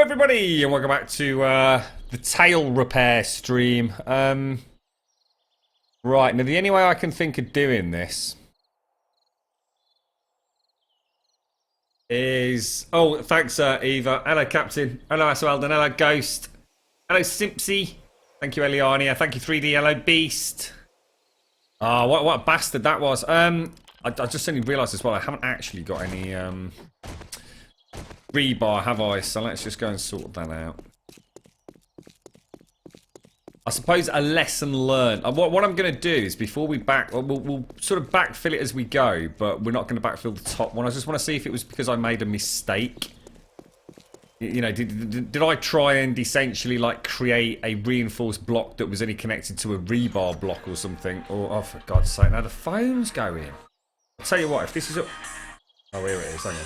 Everybody, and welcome back to the tail repair stream. Right, now the only way I can think of doing this is... Oh, thanks Eva. Hello Captain. Hello Aswelden. Hello Ghost. Hello Simpsy. Thank you Eliania. Thank you 3D. Hello Beast. Oh, what a bastard that was. I just suddenly realised as well I haven't actually got any rebar, have I? So let's just go and sort that out. I suppose a lesson learned. What I'm going to do is before we we'll sort of backfill it as we go, but we're not going to backfill the top one. I just want to see if it was because I made a mistake. You know, did I try and essentially like create a reinforced block that was only connected to a rebar block or something? Or, oh, for God's sake, now the phone's going. I'll tell you what, if this is a... Oh, here it is, hang on.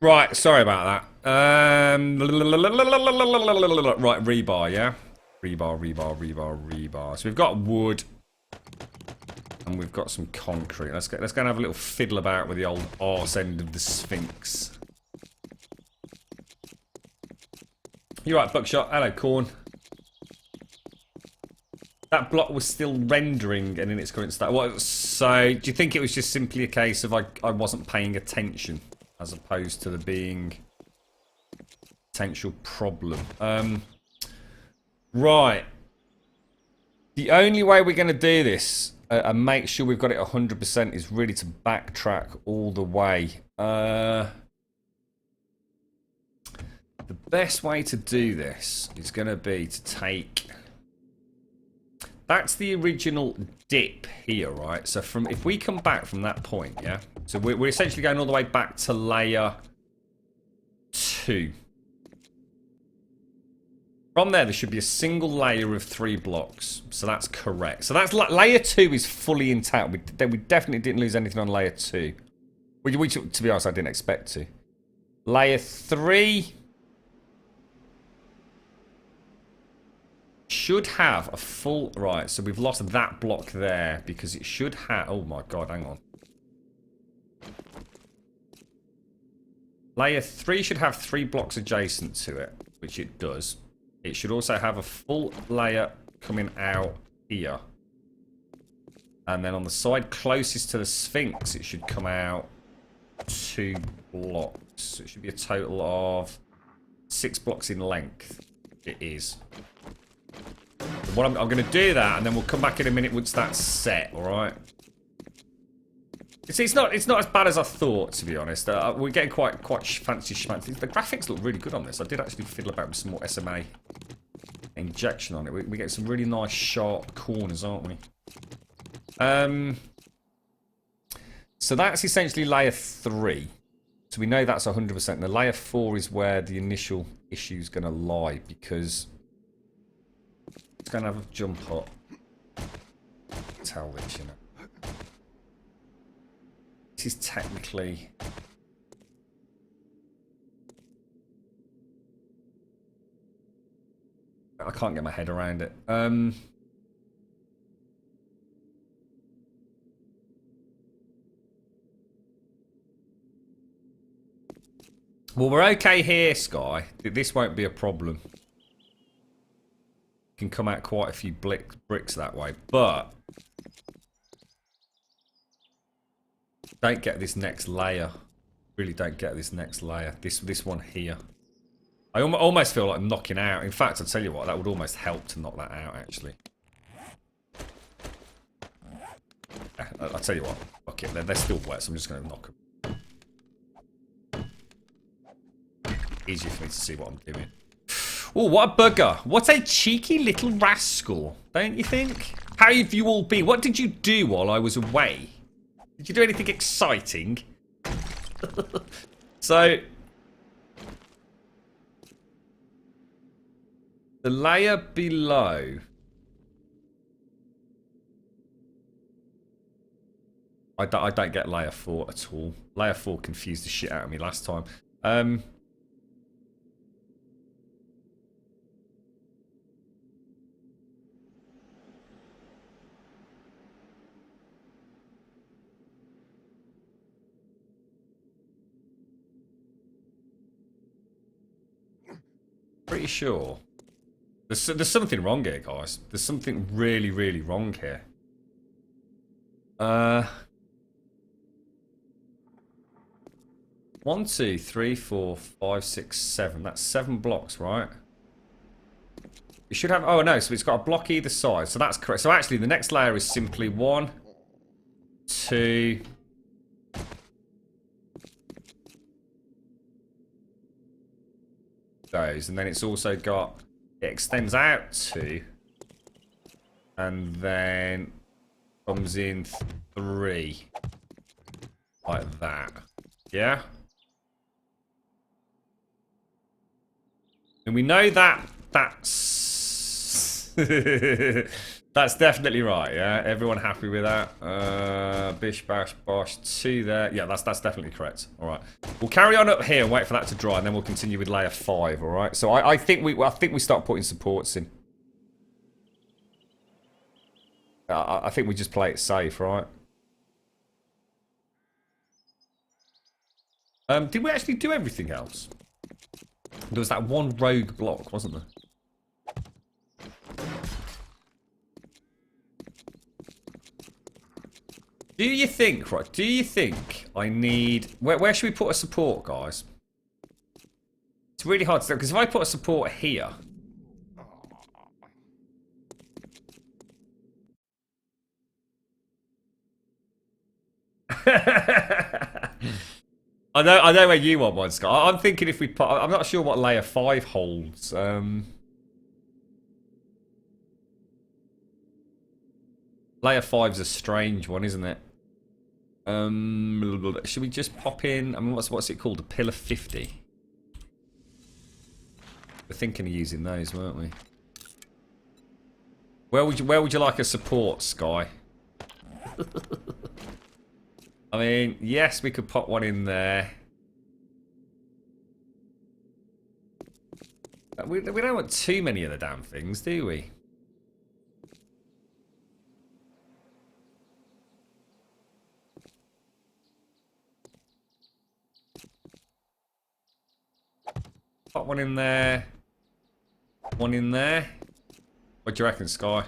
Right, sorry about that. Right, rebar, yeah? Rebar. So we've got wood. And we've got some concrete. Let's go and have a little fiddle about with the old arse end of the Sphinx. You're right, Buckshot. Hello, Corn. That block was still rendering and in its current state. What, so, do you think it was just simply a case of I wasn't paying attention? As opposed to there being a potential problem. Right. The only way we're going to do this and make sure we've got it 100% is really to backtrack all the way. The best way to do this is going to be to take... That's the original dip here, right? So from if we come back from that point, yeah? So we're essentially going all the way back to layer 2. From there should be a single layer of 3 blocks. So that's correct. So that's layer 2 is fully intact. We definitely didn't lose anything on layer 2. To be honest, I didn't expect to. Layer 3... should have a full... Right, so we've lost that block there because it should have... Oh my god, hang on. Layer 3 should have 3 blocks adjacent to it, which it does. It should also have a full layer coming out here. And then on the side closest to the Sphinx, it should come out 2 blocks. So it should be a total of 6 blocks in length. It is. I'm going to do that, and then we'll come back in a minute once that's set, alright? It's not as bad as I thought, to be honest. We're getting quite fancy schmancy. The graphics look really good on this. I did actually fiddle about with some more SMA injection on it. We get some really nice sharp corners, aren't we? So that's essentially layer 3. So we know that's 100%. And the layer 4 is where the initial issue is going to lie, because it's going to have a jump up. Tell this, you know. This is technically... I can't get my head around it. Well, we're okay here, Sky. This won't be a problem. Can come out quite a few bricks that way, but don't get this next layer. Really don't get this next layer. This one here. I almost feel like knocking out. In fact, I'll tell you what, that would almost help to knock that out, actually. Yeah, I'll tell you what. Okay, they're still wet, so I'm just going to knock them. Easier for me to see what I'm doing. Oh, what a bugger. What a cheeky little rascal, don't you think? How have you all been? What did you do while I was away? Did you do anything exciting? So, the layer below. I don't get layer 4 at all. Layer 4 confused the shit out of me last time. Pretty sure. There's something wrong here, guys. There's something really, really wrong here. 1, 2, 3, 4, 5, 6, 7. That's 7 blocks, right? It should have... Oh, no. So it's got a block either side. So that's correct. So actually, the next layer is simply 1, 2... those. And then it's also got... It extends out 2. And then comes in 3. Like that. Yeah? And we know that that's that's definitely right, yeah? Everyone happy with that? Bish bash bosh 2 there. Yeah, that's definitely correct. Alright. We'll carry on up here and wait for that to dry, and then we'll continue with layer 5, alright? So I think we start putting supports in. I think we just play it safe, right? Did we actually do everything else? There was that one rogue block, wasn't there? Do you think, right, do you think I need... Where should we put a support, guys? It's really hard to do, because if I put a support here... I know where you want one, Scott. I'm thinking if we put... I'm not sure what layer 5 holds. Layer 5's a strange one, isn't it? Should we just pop in... I mean, what's it called? A pillar 50? We're thinking of using those, weren't we? Where would you like a support, Sky? I mean, yes, we could pop one in there. We don't want too many of the damn things, do we? Pop one in there. One in there. What do you reckon, Sky?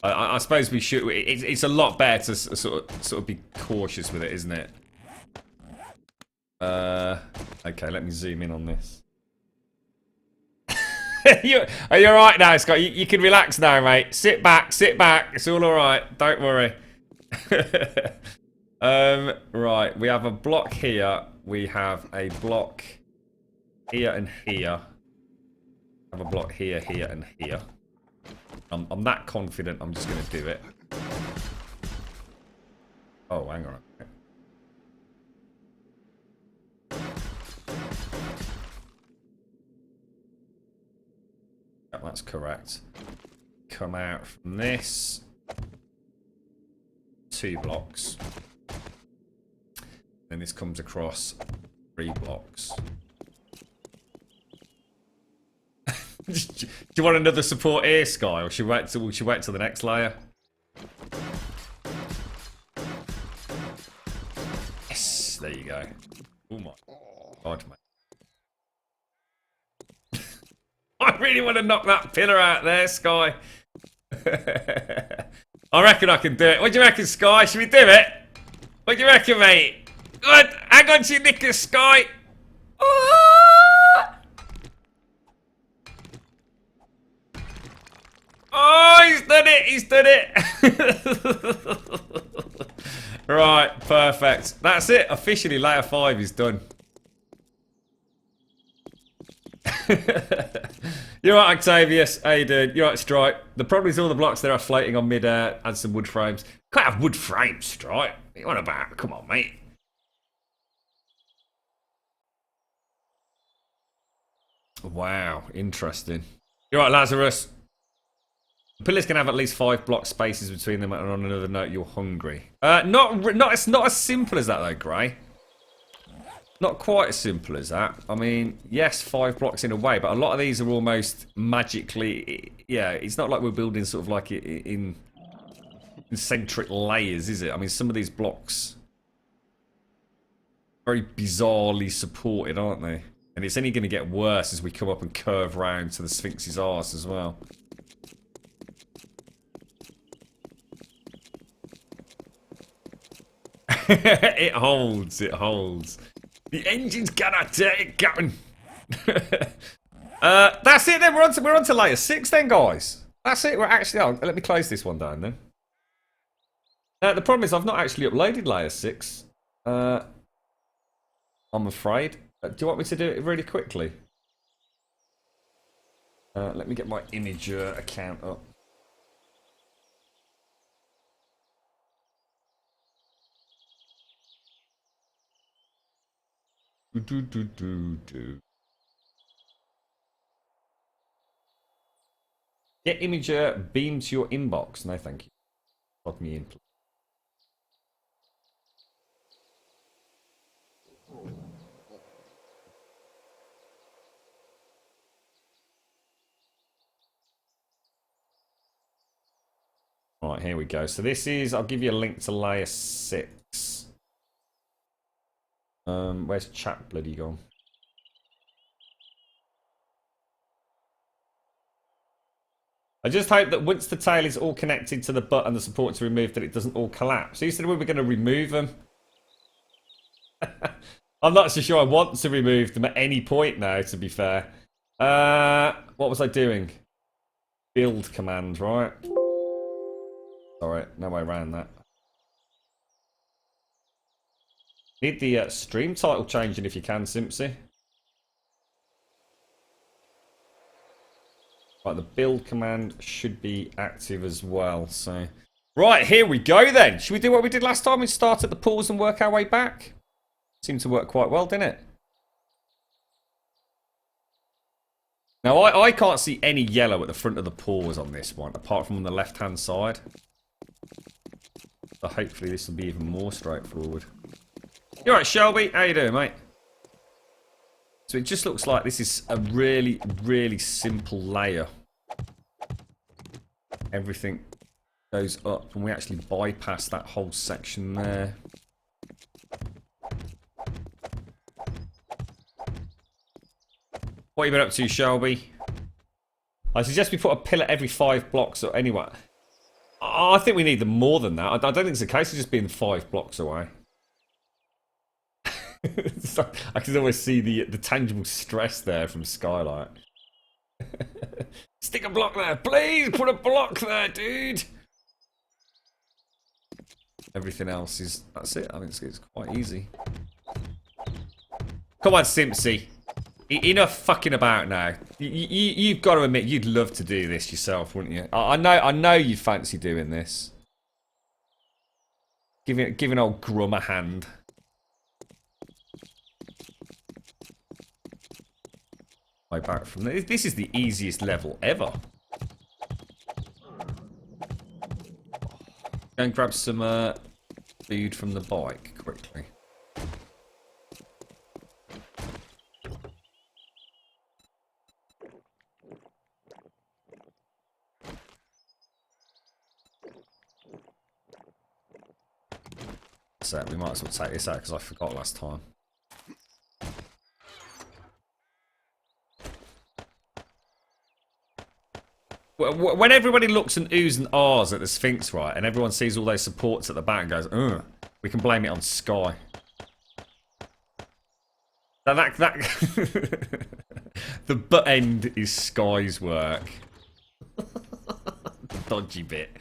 I suppose we should. It's a lot better to sort of be cautious with it, isn't it? Okay, let me zoom in on this. Are you alright now, Scott? You can relax now, mate. Sit back, sit back. It's all alright. Don't worry. Right, we have a block here. We have a block here and here. I have a block here, here, and here. I'm that confident I'm just going to do it. Oh, hang on. Yeah, that's correct. Come out from this. 2 blocks. Then this comes across 3 blocks. Do you want another support here, Sky, or should we wait till the next layer? Yes, there you go. Oh my god, mate. I really want to knock that pillar out there, Sky. I reckon I can do it. What do you reckon, Sky? Should we do it? What do you reckon, mate? Good. Hang on to your knickers, Sky. Oh, he's done it! He's done it! Right, perfect. That's it. Officially, layer 5 is done. You're right, Octavius. How you doing? You're right, Stripe. The problem is all the blocks there are floating on mid-air and some wood frames. Can't have wood frames, Stripe. What you on about? Come on, mate. Wow, interesting. You're right, Lazarus. Pillars can have at least 5 block spaces between them, and on another note, you're hungry. It's not as simple as that though, Gray. Not quite as simple as that. I mean, yes, 5 blocks in a way, but a lot of these are almost magically. Yeah, it's not like we're building sort of like in concentric layers, is it? I mean, some of these blocks are very bizarrely supported, aren't they? And it's only going to get worse as we come up and curve round to the Sphinx's arse as well. It holds, it holds. The engine's gonna take going. That's it then, we're on to layer 6 then, guys. That's it, we're actually on. Let me close this one down then. The problem is I've not actually uploaded layer 6. I'm afraid. Do you want me to do it really quickly? Let me get my Imager account up. Get Imager beam to your inbox. No, thank you. Log me in, please. Right, here we go. So this is, I'll give you a link to layer 6. Where's chat bloody gone? I just hope that once the tail is all connected to the butt and the support to remove, that it doesn't all collapse. So you said we were going to remove them. I'm not so sure I want to remove them at any point now, to be fair. What was I doing? Build command, right? Alright, no way around that. Need the stream title changing if you can, Simpsy. Right, the build command should be active as well, so... Right, here we go then. Should we do what we did last time and start at the pause and work our way back? Seemed to work quite well, didn't it? Now, I can't see any yellow at the front of the pause on this one, apart from on the left-hand side. So hopefully this will be even more straightforward. You alright, Shelby? How you doing, mate? So it just looks like this is a really, really simple layer. Everything goes up and we actually bypass that whole section there. What have you been up to, Shelby? I suggest we put a pillar every 5 blocks or anywhere. Oh, I think we need them more than that. I don't think it's a case of just being 5 blocks away. I can always see the tangible stress there from Skylight. Stick a block there. Please put a block there, dude. Everything else is... That's it. I mean, it's quite easy. Come on, Simpsy. Enough fucking about now. You've got to admit, you'd love to do this yourself, wouldn't you? I know you fancy doing this. Giving old Grum a hand. Way back from this. This is the easiest level ever. Go and grab some food from the bike quickly. So we might as well take this out because I forgot last time. When everybody looks and oohs and ahs at the Sphinx, right, and everyone sees all those supports at the back and goes, ugh, we can blame it on Sky. The butt end is Sky's work. The dodgy bit.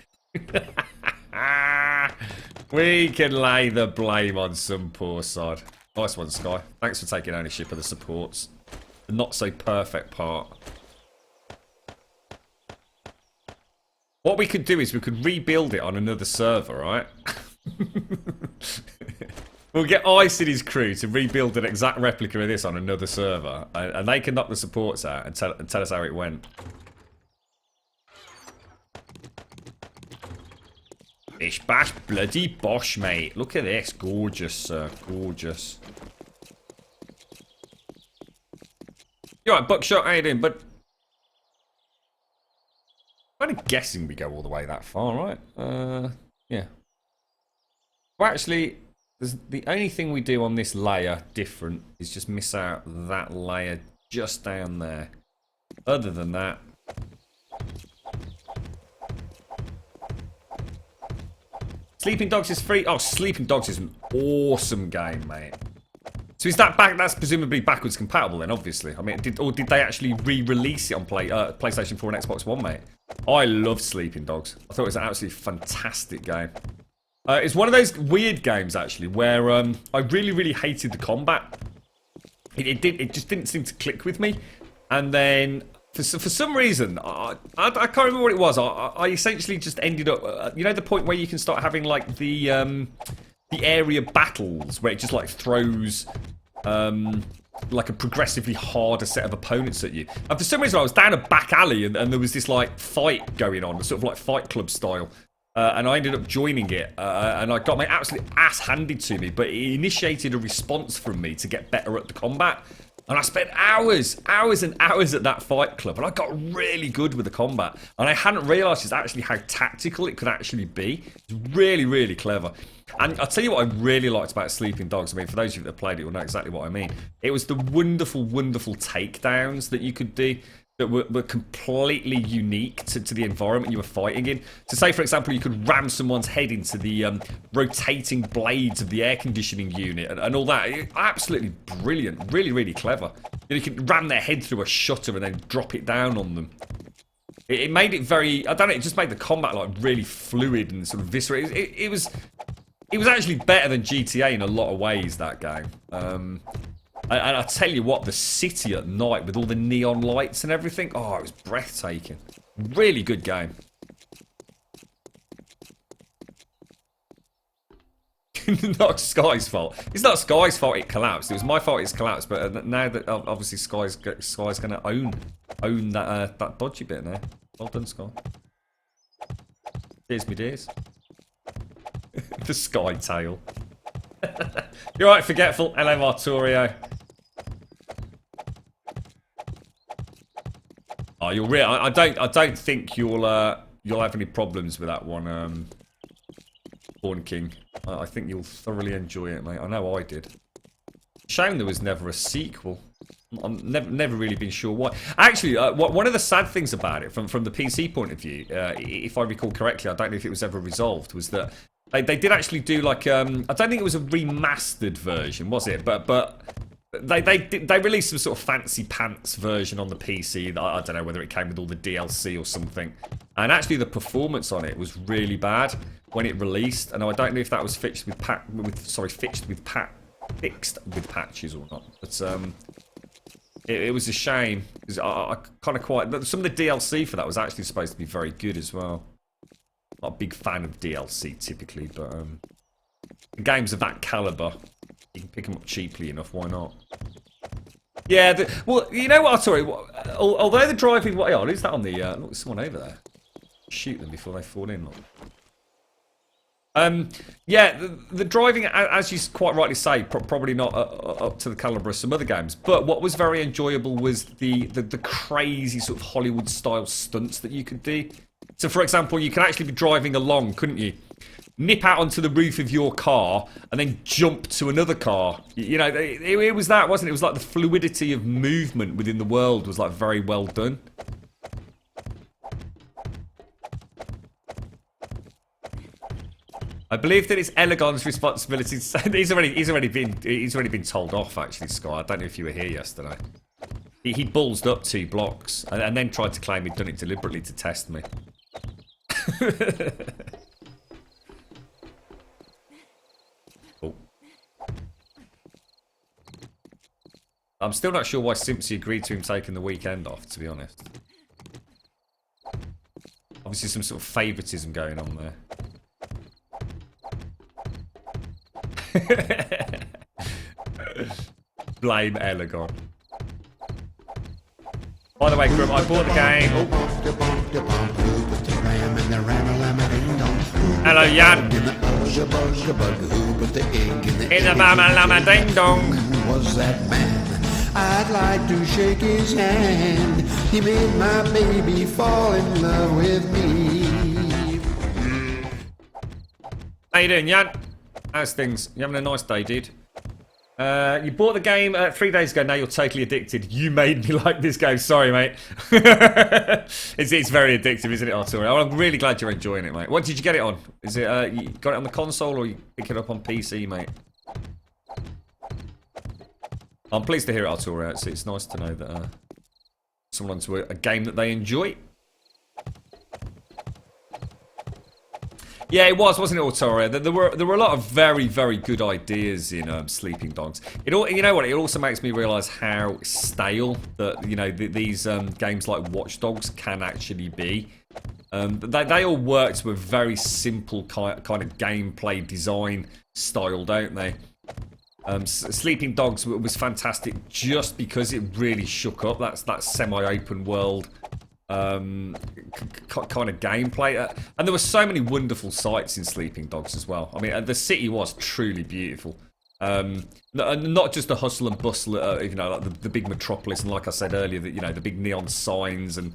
We can lay the blame on some poor sod. Nice one, Sky. Thanks for taking ownership of the supports. The not so perfect part. What we could do is we could rebuild it on another server, right? We'll get Ice and his crew to rebuild an exact replica of this on another server, and they can knock the supports out and tell us how it went. Bish bash bloody bosh, mate. Look at this. Gorgeous, sir. Gorgeous. You alright, Buckshot? How you doing, bud? I'm kind of guessing we go all the way that far, right? Yeah. Well, actually, the only thing we do on this layer different is just miss out that layer just down there. Other than that... Sleeping Dogs is free. Oh, Sleeping Dogs is an awesome game, mate. So is that back? That's presumably backwards compatible then, obviously. I mean, did they actually re-release it on PlayStation 4 and Xbox One, mate? I love Sleeping Dogs. I thought it was an absolutely fantastic game. It's one of those weird games actually where I really hated the combat. It just didn't seem to click with me, and then for some reason I can't remember what it was. I essentially just ended up, you know, the point where you can start having like the area battles where it just like throws like a progressively harder set of opponents at you. And for some reason I was down a back alley and there was this like fight going on, sort of like Fight Club style. And I ended up joining it, and I got my absolute ass handed to me, but it initiated a response from me to get better at the combat. And I spent hours and hours at that Fight Club, and I got really good with the combat. And I hadn't realised just actually how tactical it could actually be. It's really clever. And I'll tell you what I really liked about Sleeping Dogs. I mean, for those of you that have played it will know exactly what I mean. It was the wonderful takedowns that you could do that were completely unique to the environment you were fighting in. So say, for example, you could ram someone's head into the rotating blades of the air conditioning unit and all that. Absolutely brilliant. Really clever. You can ram their head through a shutter and then drop it down on them. It made it very... I don't know, it just made the combat like really fluid and sort of visceral. It was actually better than GTA in a lot of ways, that game. And I tell you what, the city at night with all the neon lights and everything, oh, it was breathtaking. Really good game. Not Sky's fault. It's not Sky's fault it collapsed. It was my fault it's collapsed. But now that obviously Sky's going to own that dodgy bit now. Well done, Sky. Cheers, me dears. The Sky tail. You're right, forgetful. Hello, Martorio. Oh, you're real. I don't think you'll have any problems with that one, Born King. I think you'll thoroughly enjoy it, mate. I know I did. Shame there was never a sequel. I'm never really been sure why. Actually, one of the sad things about it, from the PC point of view, if I recall correctly, I don't know if it was ever resolved, was that they did actually do like I don't think it was a remastered version, was it? But They released some sort of fancy pants version on the PC. That I don't know whether it came with all the DLC or something. And actually, the performance on it was really bad when it released. And I don't know if that was fixed with patches or not. But it was a shame because I kind of quite some of the DLC for that was actually supposed to be very good as well. Not a big fan of DLC typically, but games of that caliber, you can pick them up cheaply enough. Why not? Yeah. Well, you know what? Sorry. Although the driving, who's that on the? Look, there's someone over there. Shoot them before they fall in. Look. Yeah, the driving, as you quite rightly say, probably not up to the caliber of some other games. But what was very enjoyable was the crazy sort of Hollywood-style stunts that you could do. So, for example, you can actually be driving along, couldn't you? Nip out onto the roof of your car and then jump to another car. You know, it was that, wasn't it? It was like the fluidity of movement within the world was like very well done. I believe that it's Elegon's responsibility. He's already been told off. Actually, Scott. I don't know if you were here yesterday. He ballsed up 2 blocks and then tried to claim he'd done it deliberately to test me. Oh. I'm still not sure why Simpsy agreed to him taking the weekend off. To be honest, obviously some sort of favouritism going on there. Blame Elegon. By the way, Grum, I bought the game. Oh. Hello, Jan. In the mama lama ding dong. Was that man? I'd like to shake his hand. He made my baby fall in love with me. How you doing, Jan? How's things? You having a nice day, dude? You bought the game 3 days ago. Now you're totally addicted. You made me like this game. Sorry, mate. It's very addictive, isn't it, Arturo? I'm really glad you're enjoying it, mate. What did you get it on? Is it you got it on the console or you pick it up on PC, mate? I'm pleased to hear it, Arturo. It's nice to know that someone's a game that they enjoy. Yeah, it was, wasn't it, Autoria? There were a lot of very, very good ideas in Sleeping Dogs. You know what? It also makes me realise how stale that these games like Watch Dogs can actually be. They all work to a very simple kind of gameplay design style, don't they? Sleeping Dogs was fantastic just because it really shook up that semi-open world. Kind of gameplay, and there were so many wonderful sights in Sleeping Dogs as well. I mean, the city was truly beautiful. Not just the hustle and bustle, like the big metropolis, and like I said earlier, the big neon signs and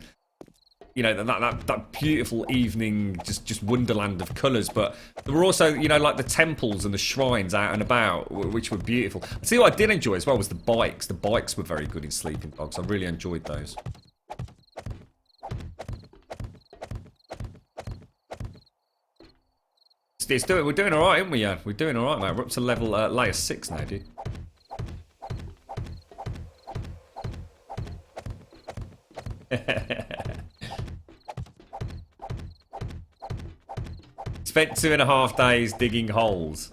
that beautiful evening, just wonderland of colours. But there were also like the temples and the shrines out and about, which were beautiful. I see what I did enjoy as well was the bikes. The bikes were very good in Sleeping Dogs. I really enjoyed those. We're doing alright, aren't we, Jan? We're doing alright, mate. We're up to level layer 6 now, dude. Spent 2.5 days digging holes.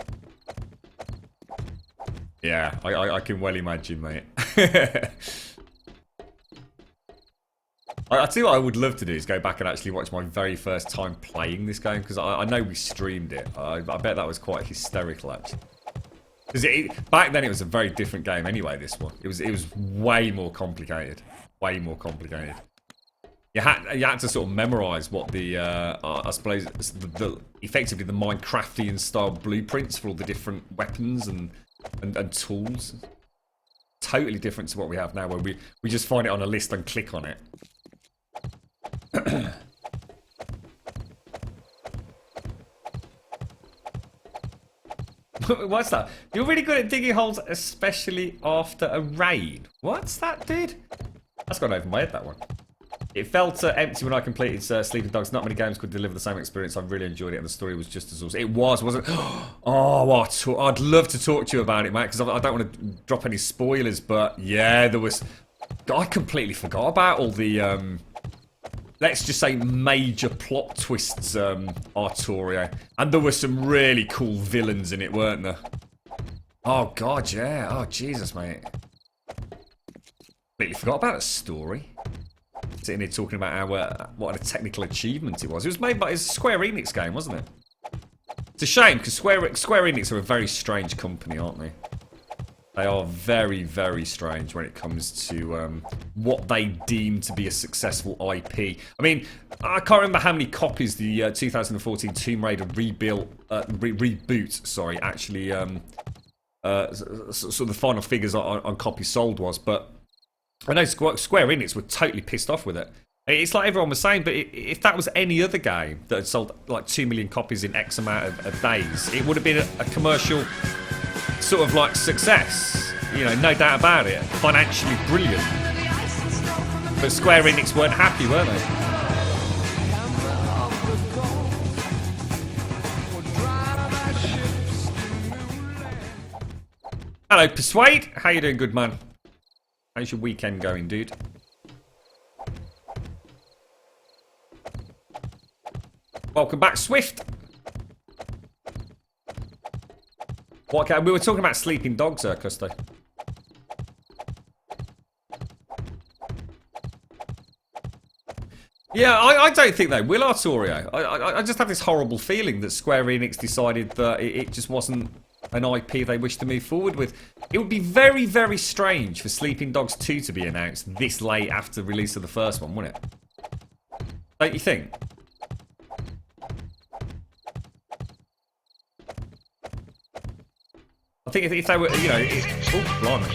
Yeah, I can well imagine, mate. I tell you what I would love to do is go back and actually watch my very first time playing this game, because I know we streamed it. I bet that was quite hysterical, actually. Because back then it was a very different game anyway, this one. It was way more complicated. Way more complicated. You had to sort of memorise what the, I suppose, effectively the Minecraftian style blueprints for all the different weapons and tools. Totally different to what we have now, where we just find it on a list and click on it. What's that? You're really good at digging holes, especially after a rain. What's that, dude? That's gone over my head, that one. It felt empty when I completed Sleeping Dogs. Not many games could deliver the same experience. I really enjoyed it, and the story was just as awesome. It was, wasn't it? Oh, what? I'd love to talk to you about it, mate, because I don't want to drop any spoilers, but yeah, there was... I completely forgot about all the, let's just say major plot twists, Arturio. And there were some really cool villains in it, weren't there? Oh, God, yeah. Oh, Jesus, mate. Completely forgot about the story. Sitting here talking about how, what a technical achievement it was. It was made by a Square Enix game, wasn't it? It's a shame, because Square Enix are a very strange company, aren't they? They are very, very strange when it comes to what they deem to be a successful IP. I mean, I can't remember how many copies the 2014 Tomb Raider reboot, sorry, actually, sort of the final figures on copies sold was, but I know Square Enix were totally pissed off with it. It's like everyone was saying, but if that was any other game that had sold like 2 million copies in X amount of days, it would have been a commercial sort of like success. You know, no doubt about it. Financially brilliant. But Square Enix weren't happy, were they? Hello, Persuade. How you doing, good man? How's your weekend going, dude? Welcome back, Swift. What? We were talking about Sleeping Dogs, Custo. Yeah, I don't think they will, Arturio. I just have this horrible feeling that Square Enix decided that it just wasn't an IP they wish to move forward with. It would be very, very strange for Sleeping Dogs 2 to be announced this late after the release of the first one, wouldn't it? Don't you think? I think if they were, you know... oh, blimey.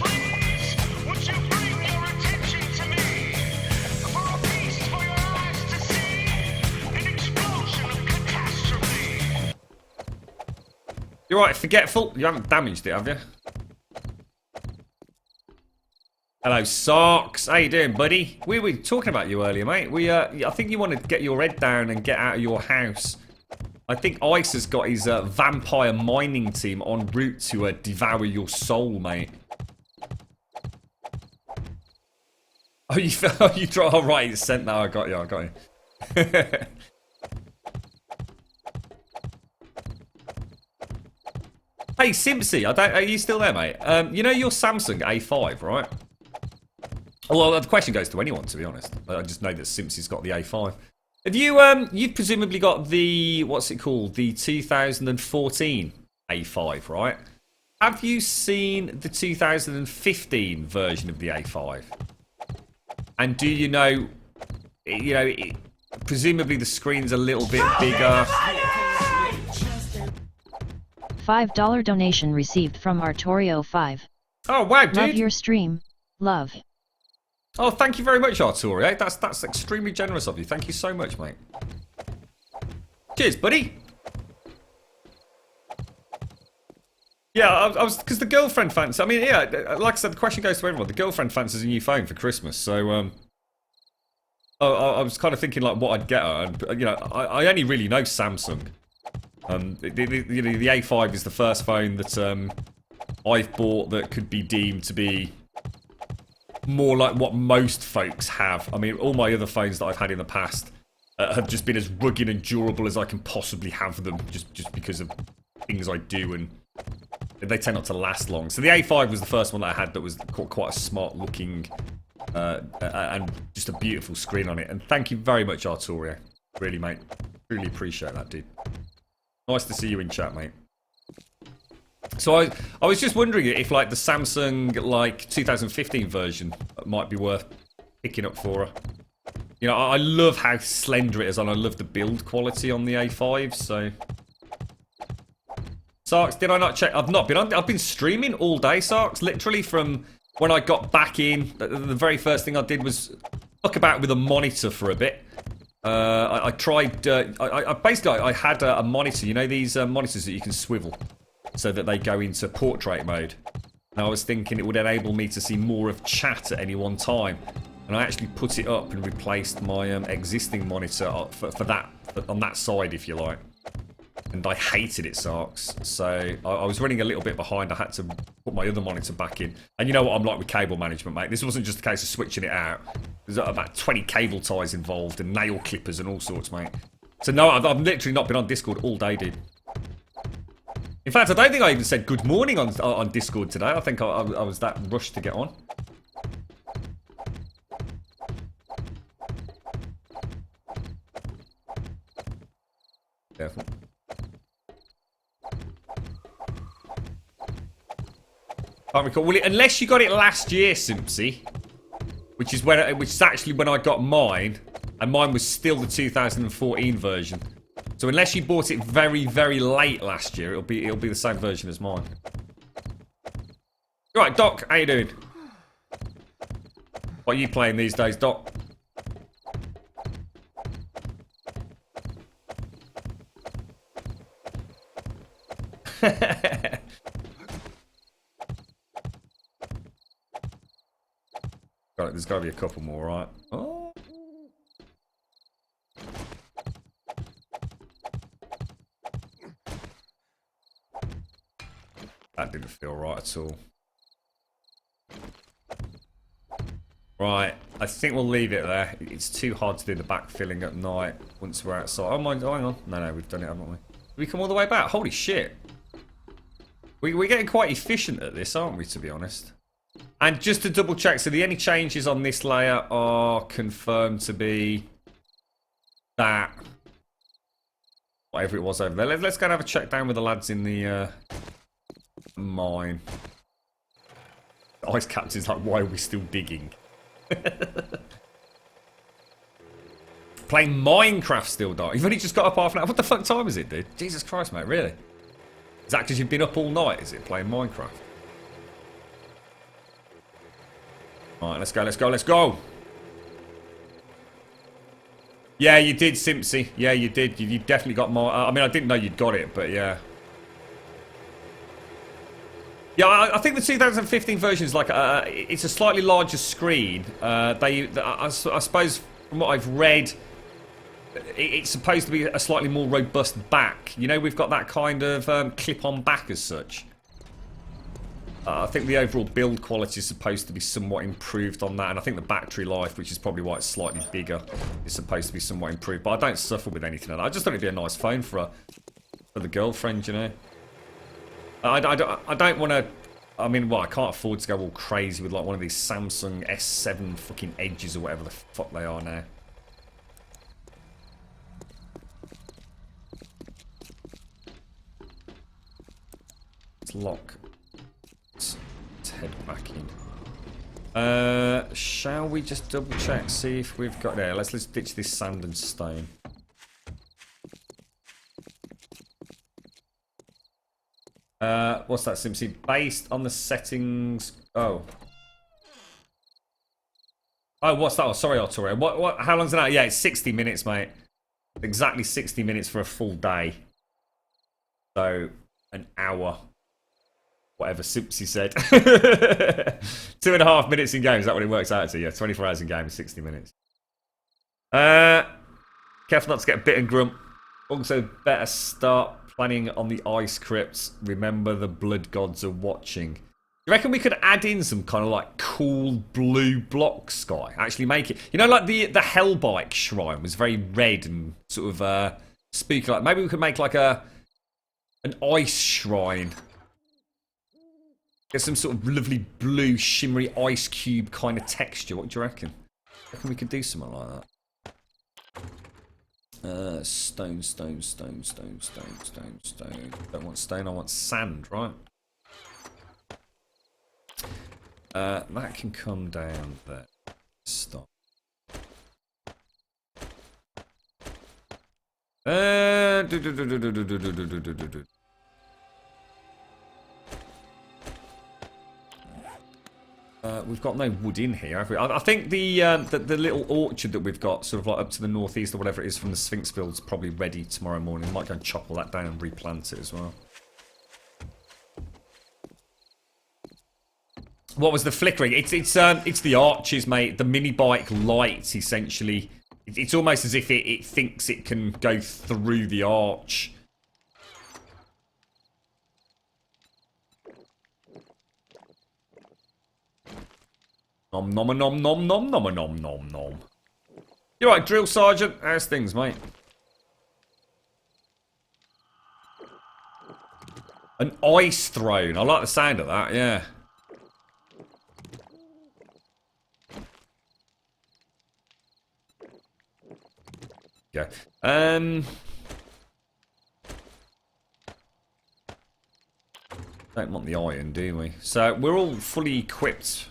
You're right, forgetful. You haven't damaged it, have you? Hello, Socks. How you doing, buddy? We were talking about you earlier, mate. I think you wanted to get your head down and get out of your house. I think Ice has got his vampire mining team en route to devour your soul, mate. Oh, you draw. Oh, right, it's sent now. I got you. Hey, Simpsy, are you still there, mate? You know your Samsung A5, right? Well, the question goes to anyone, to be honest. I just know that Simpsy's got the A5. Have you, you've presumably got the, what's it called? The 2014 A5, right? Have you seen the 2015 version of the A5? And do you know, presumably the screen's a little bit bigger. $5 donation received from Arturio5. Oh, wow, dude. Love your stream. Love. Oh, thank you very much, Arturio. That's extremely generous of you. Thank you so much, mate. Cheers, buddy. Yeah, I was because the girlfriend fancy. I mean, yeah, like I said, the question goes to everyone. The girlfriend fancies a new phone for Christmas, so I was kind of thinking like what I'd get her, and you know, I only really know Samsung. The A5 is the first phone that I've bought that could be deemed to be more like what most folks have. I mean, all my other phones that I've had in the past have just been as rugged and durable as I can possibly have them, just because of things I do, and they tend not to last long. So the A5 was the first one that I had that was quite a smart looking and just a beautiful screen on it. And thank you very much, Arturio. Really, mate. Really appreciate that, dude. Nice to see you in chat, mate. So I was just wondering if like the Samsung like 2015 version might be worth picking up for her. You know, I love how slender it is, and I love the build quality on the A5. So, Sarks, did I not check? I've not been on. I've been streaming all day, Sarks. Literally from when I got back in. The very first thing I did was fuck about with a monitor for a bit. I tried. I had a monitor. You know these monitors that you can swivel, so that they go into portrait mode. And I was thinking it would enable me to see more of chat at any one time. And I actually put it up and replaced my existing monitor for that, on that side, if you like. And I hated it, Sarks. So I was running a little bit behind. I had to put my other monitor back in. And you know what I'm like with cable management, mate. This wasn't just a case of switching it out. There's about 20 cable ties involved and nail clippers and all sorts, mate. So no, I've literally not been on Discord all day, dude. In fact, I don't think I even said good morning on Discord today. I think I was that rushed to get on. Careful. Can't recall. Well, unless you got it last year, Simpsy, which is actually when I got mine, and mine was still the 2014 version. So unless you bought it very, very late last year, it'll be the same version as mine. Right, Doc, how you doing? What are you playing these days, Doc? There's got to be a couple more, right? Oh. That didn't feel right at all. Right, I think we'll leave it there. It's too hard to do the backfilling at night once we're outside. Oh, hang on. No, we've done it, haven't we? Did we come all the way back? Holy shit. We're getting quite efficient at this, aren't we, to be honest? And just to double check, so the only changes on this layer are confirmed to be that, whatever it was over there. Let's go and have a check down with the lads in the mine. The ice captain's like, why are we still digging? Playing Minecraft still, Doc. You've only just got up half an hour. What the fuck time is it, dude? Jesus Christ, mate, really? Is that because you've been up all night, is it, playing Minecraft? Alright, let's go. Yeah, you did, Simpsy. Yeah, you did. You definitely got more. I mean, I didn't know you'd got it, but yeah. Yeah, I think the 2015 version is like it's a slightly larger screen. I suppose from what I've read, it's supposed to be a slightly more robust back. You know, we've got that kind of clip-on back as such. I think the overall build quality is supposed to be somewhat improved on that, and I think the battery life, which is probably why it's slightly bigger, is supposed to be somewhat improved. But I don't suffer with anything like that. I just thought it'd be a nice phone for the girlfriend, you know. I don't want to. I mean, well, I can't afford to go all crazy with like one of these Samsung S7 fucking edges or whatever the fuck they are now. Let's lock. Let's head back in. Shall we just double check, see if we've got there? Let's ditch this sand and stone. What's that, Simpsy? Based on the settings. Oh, what's that? Oh, sorry, Arturo. What? How long's it out? Yeah, it's 60 minutes, mate. Exactly 60 minutes for a full day. So, an hour. Whatever Simpsy said. 2.5 minutes in game. Is that what it works out to? Yeah, 24 hours in game, 60 minutes. Careful not to get bit and grump. Also, better start planning on the ice crypts. Remember, the blood gods are watching. You reckon we could add in some kind of like cool blue block sky? Actually make it, you know, like the Hellbike shrine was very red and sort of spooky. Like maybe we could make like an ice shrine. Get some sort of lovely blue shimmery ice cube kind of texture. What do you reckon? I reckon we could do something like that. Stone. Don't want stone, I want sand, right? That can come down there. Stop. We've got no wood in here, have we? I think the little orchard that we've got, sort of like up to the northeast or whatever it is from the Sphinx build, is probably ready tomorrow morning. Might go and chop all that down and replant it as well. What was the flickering? It's the arches, mate. The mini bike lights, essentially. It's almost as if it thinks it can go through the arch. Nom nom nom nom nom nom nom nom nom. You right, drill sergeant? How's things, mate? An ice throne. I like the sound of that. Yeah. Yeah. Don't want the iron, do we? So we're all fully equipped,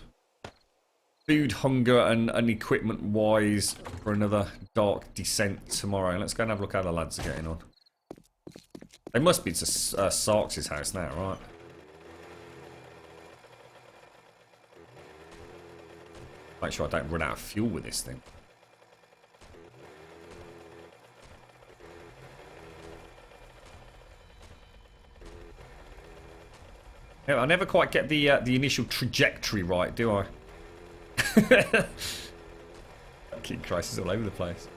food, hunger, and equipment-wise, for another dark descent tomorrow. Let's go and have a look how the lads are getting on. They must be to Sarks' house now, right? Make sure I don't run out of fuel with this thing. Yeah, I never quite get the initial trajectory right, do I? Fucking Christ, is all over the place.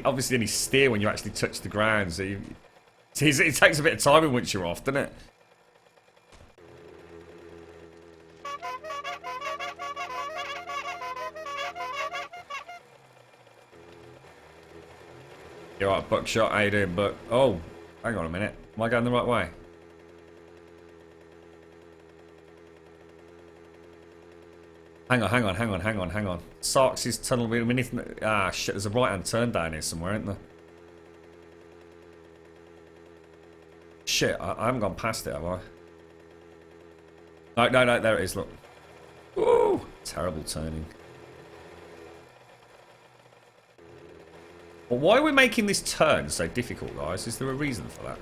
Obviously, only steer when you actually touch the ground, so it takes a bit of time once you're off, doesn't it? You're right, Buckshot. How you doing, Buck? Oh, hang on a minute. Am I going the right way? Hang on. Sarks' tunnel. Ah, shit, there's a right-hand turn down here somewhere, isn't there? Shit, I haven't gone past it, have I? No, there it is, look. Ooh, terrible turning. Well, why are we making this turn so difficult, guys? Is there a reason for that?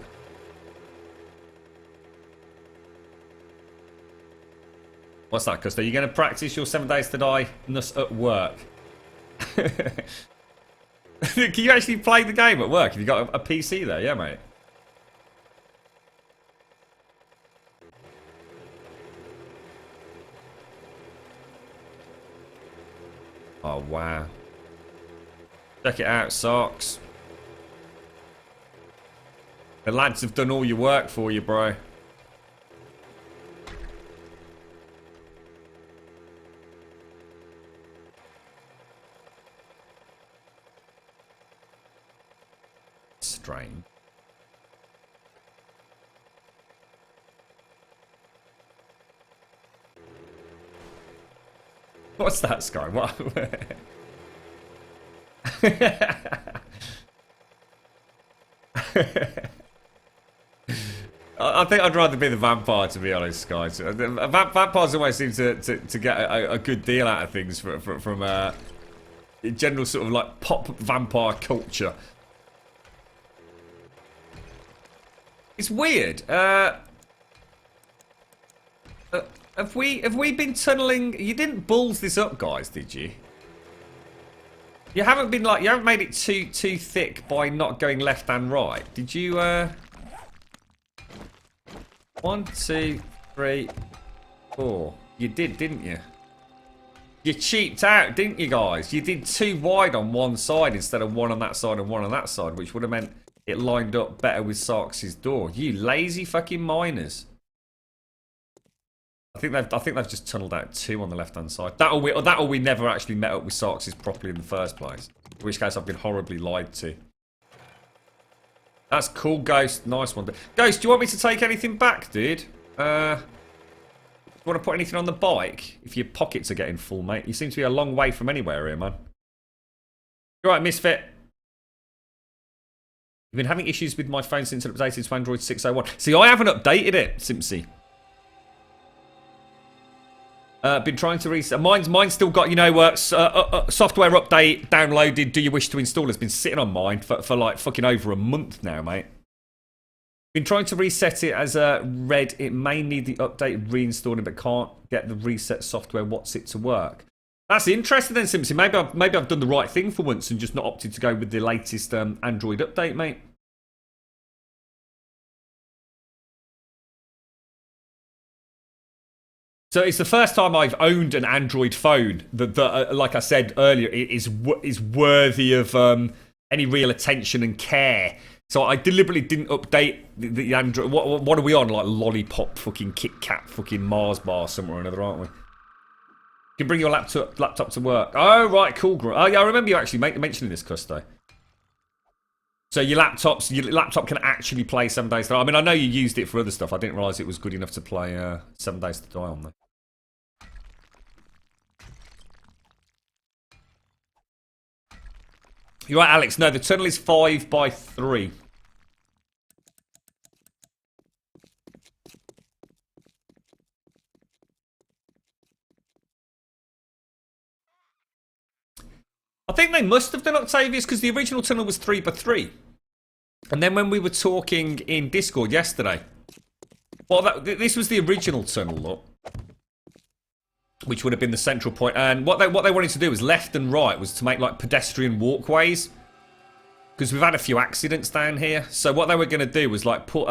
What's that, Custer? Are you going to practice your 7 days to die ness at work? Can you actually play the game at work? Have you got a PC there? Yeah, mate. Oh, wow. Check it out, Socks. The lads have done all your work for you, bro. Strange. What's that, Sky? What? I think I'd rather be the vampire, to be honest, guys. Vampires always seem to get a good deal out of things from general sort of like pop vampire culture. It's weird. Have we been tunneling? You didn't balls this up, guys, did you? You haven't been like, you haven't made it too thick by not going left and right. Did you? 1, 2, 3, 4. You did, didn't you? You cheaped out, didn't you, guys? You did 2 wide on one side instead of 1 on that side and 1 on that side, which would have meant it lined up better with Sarks' door. You lazy fucking miners. I think they've just tunneled out 2 on the left-hand side. That or we never actually met up with Sarks' properly in the first place. In which case I've been horribly lied to. That's cool, Ghost. Nice one. Ghost, do you want me to take anything back, dude? Do you want to put anything on the bike? If your pockets are getting full, mate. You seem to be a long way from anywhere here, man. You're right, Misfit. You've been having issues with my phone since it updated to Android 6.01. See, I haven't updated it, Simpsy. Been trying to reset. Mine's still got, you know, software update downloaded. Do you wish to install? It's been sitting on mine for like fucking over a month now, mate. Been trying to reset it as red. It may need the update reinstalling, but can't get the reset software. What's it to work? That's interesting then, Simpson. Maybe I've done the right thing for once and just not opted to go with the latest Android update, mate. So it's the first time I've owned an Android phone that like I said earlier, is worthy of any real attention and care. So I deliberately didn't update the Android. What are we on? Like Lollipop, fucking Kit Kat, fucking Mars bar somewhere or another, aren't we? You can bring your laptop to work. Oh right, cool. Oh yeah, I remember you actually mentioning this, Custo. So your laptop can actually play 7 Days to Die. I mean, I know you used it for other stuff. I didn't realise it was good enough to play 7 Days to Die on there. You're right, Alex. No, the tunnel is 5 by 3. I think they must have done Octavius because the original tunnel was 3 by 3. And then when we were talking in Discord yesterday, well, this was the original tunnel, look, which would have been the central point. And what they wanted to do was left and right was to make like pedestrian walkways, because we've had a few accidents down here. So what they were going to do was like put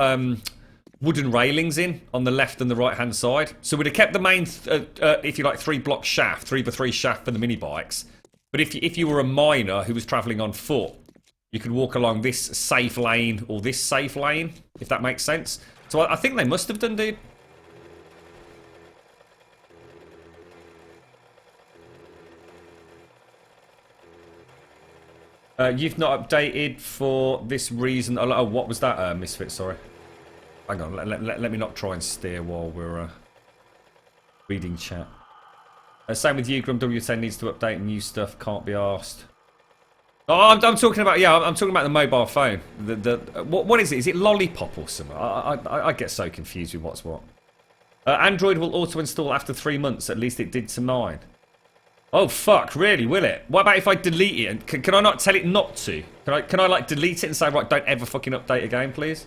wooden railings in on the left and the right hand side. So we'd have kept the main, if you like, 3-block shaft, 3 by 3 shaft for the mini bikes. But if you were a miner who was travelling on foot, you could walk along this safe lane or this safe lane, if that makes sense. So I think they must have done, dude. You've not updated for this reason. Oh, what was that, Misfit? Sorry. Hang on, let me not try and steer while we're reading chat. Same with you, GrumWT needs to update new stuff, can't be asked. Oh, I'm talking about, yeah, I'm talking about the mobile phone. What is it? Is it Lollipop or something? I get so confused with what's what. Android will auto-install after 3 months, at least it did to mine. Oh fuck, really, will it? What about if I delete it? And can I not tell it not to? Can I like delete it and say, right, don't ever fucking update again, please?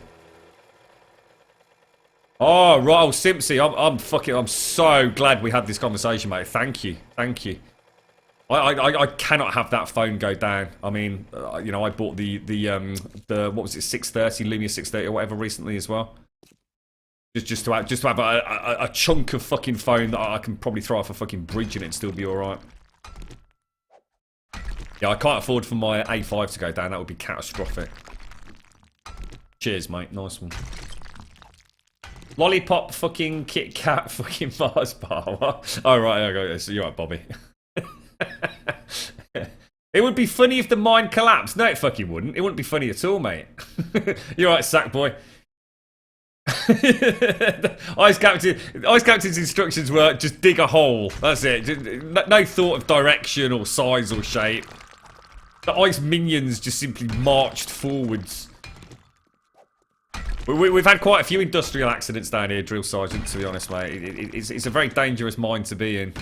Oh, right, Simpsy, I'm so glad we had this conversation, mate. Thank you. I cannot have that phone go down. I mean, you know, I bought the what was it, 630, Lumia 630 or whatever recently as well. Just to have a chunk of fucking phone that I can probably throw off a fucking bridge and it'd still be alright. Yeah, I can't afford for my A5 to go down. That would be catastrophic. Cheers, mate. Nice one. Lollipop fucking Kit Kat fucking Mars bar. What? Oh, right. Okay, so you're right, Bobby. It would be funny if the mine collapsed. No, it fucking wouldn't. It wouldn't be funny at all, mate. You're right, Sackboy. Ice Captain's instructions were just dig a hole. That's it. No thought of direction or size or shape. The ice minions just simply marched forwards. We've had quite a few industrial accidents down here, Drill Sergeant, to be honest, mate. It's a very dangerous mine to be in.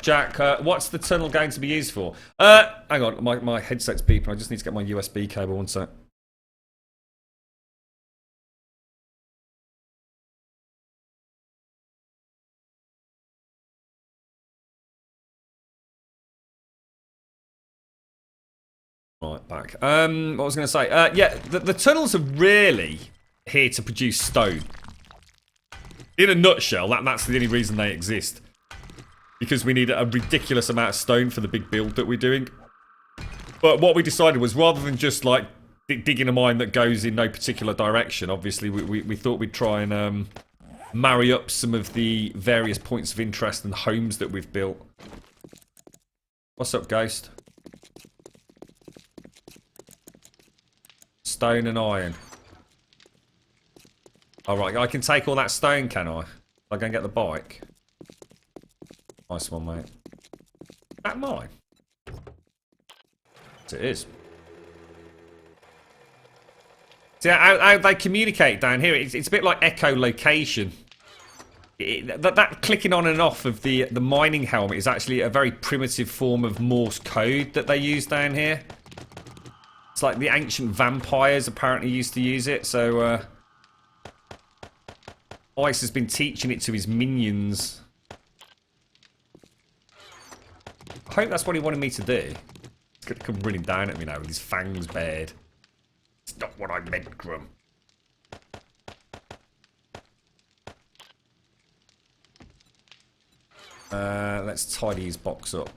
Jack, what's the tunnel going to be used for? Hang on, my headset's beeping. I just need to get my USB cable, one sec. Right, back. What I was going to say. Yeah, the tunnels are really here to produce stone. In a nutshell, that's the only reason they exist. Because we need a ridiculous amount of stone for the big build that we're doing. But what we decided was, rather than just like digging a mine that goes in no particular direction, obviously we thought we'd try and marry up some of the various points of interest and homes that we've built. What's up, Ghost? Stone and iron. Alright, I can take all that stone, can I? I go and get the bike. Nice one, mate. Is that mine? Yes, it is. See how they communicate down here? It's a bit like echolocation. That clicking on and off of the mining helmet is actually a very primitive form of Morse code that they use down here. It's like the ancient vampires apparently used to use it, so Ice has been teaching it to his minions. I hope that's what he wanted me to do. He's going to come running down at me now with his fangs bared. It's not what I Damn it, Grum. Let's tidy his box up.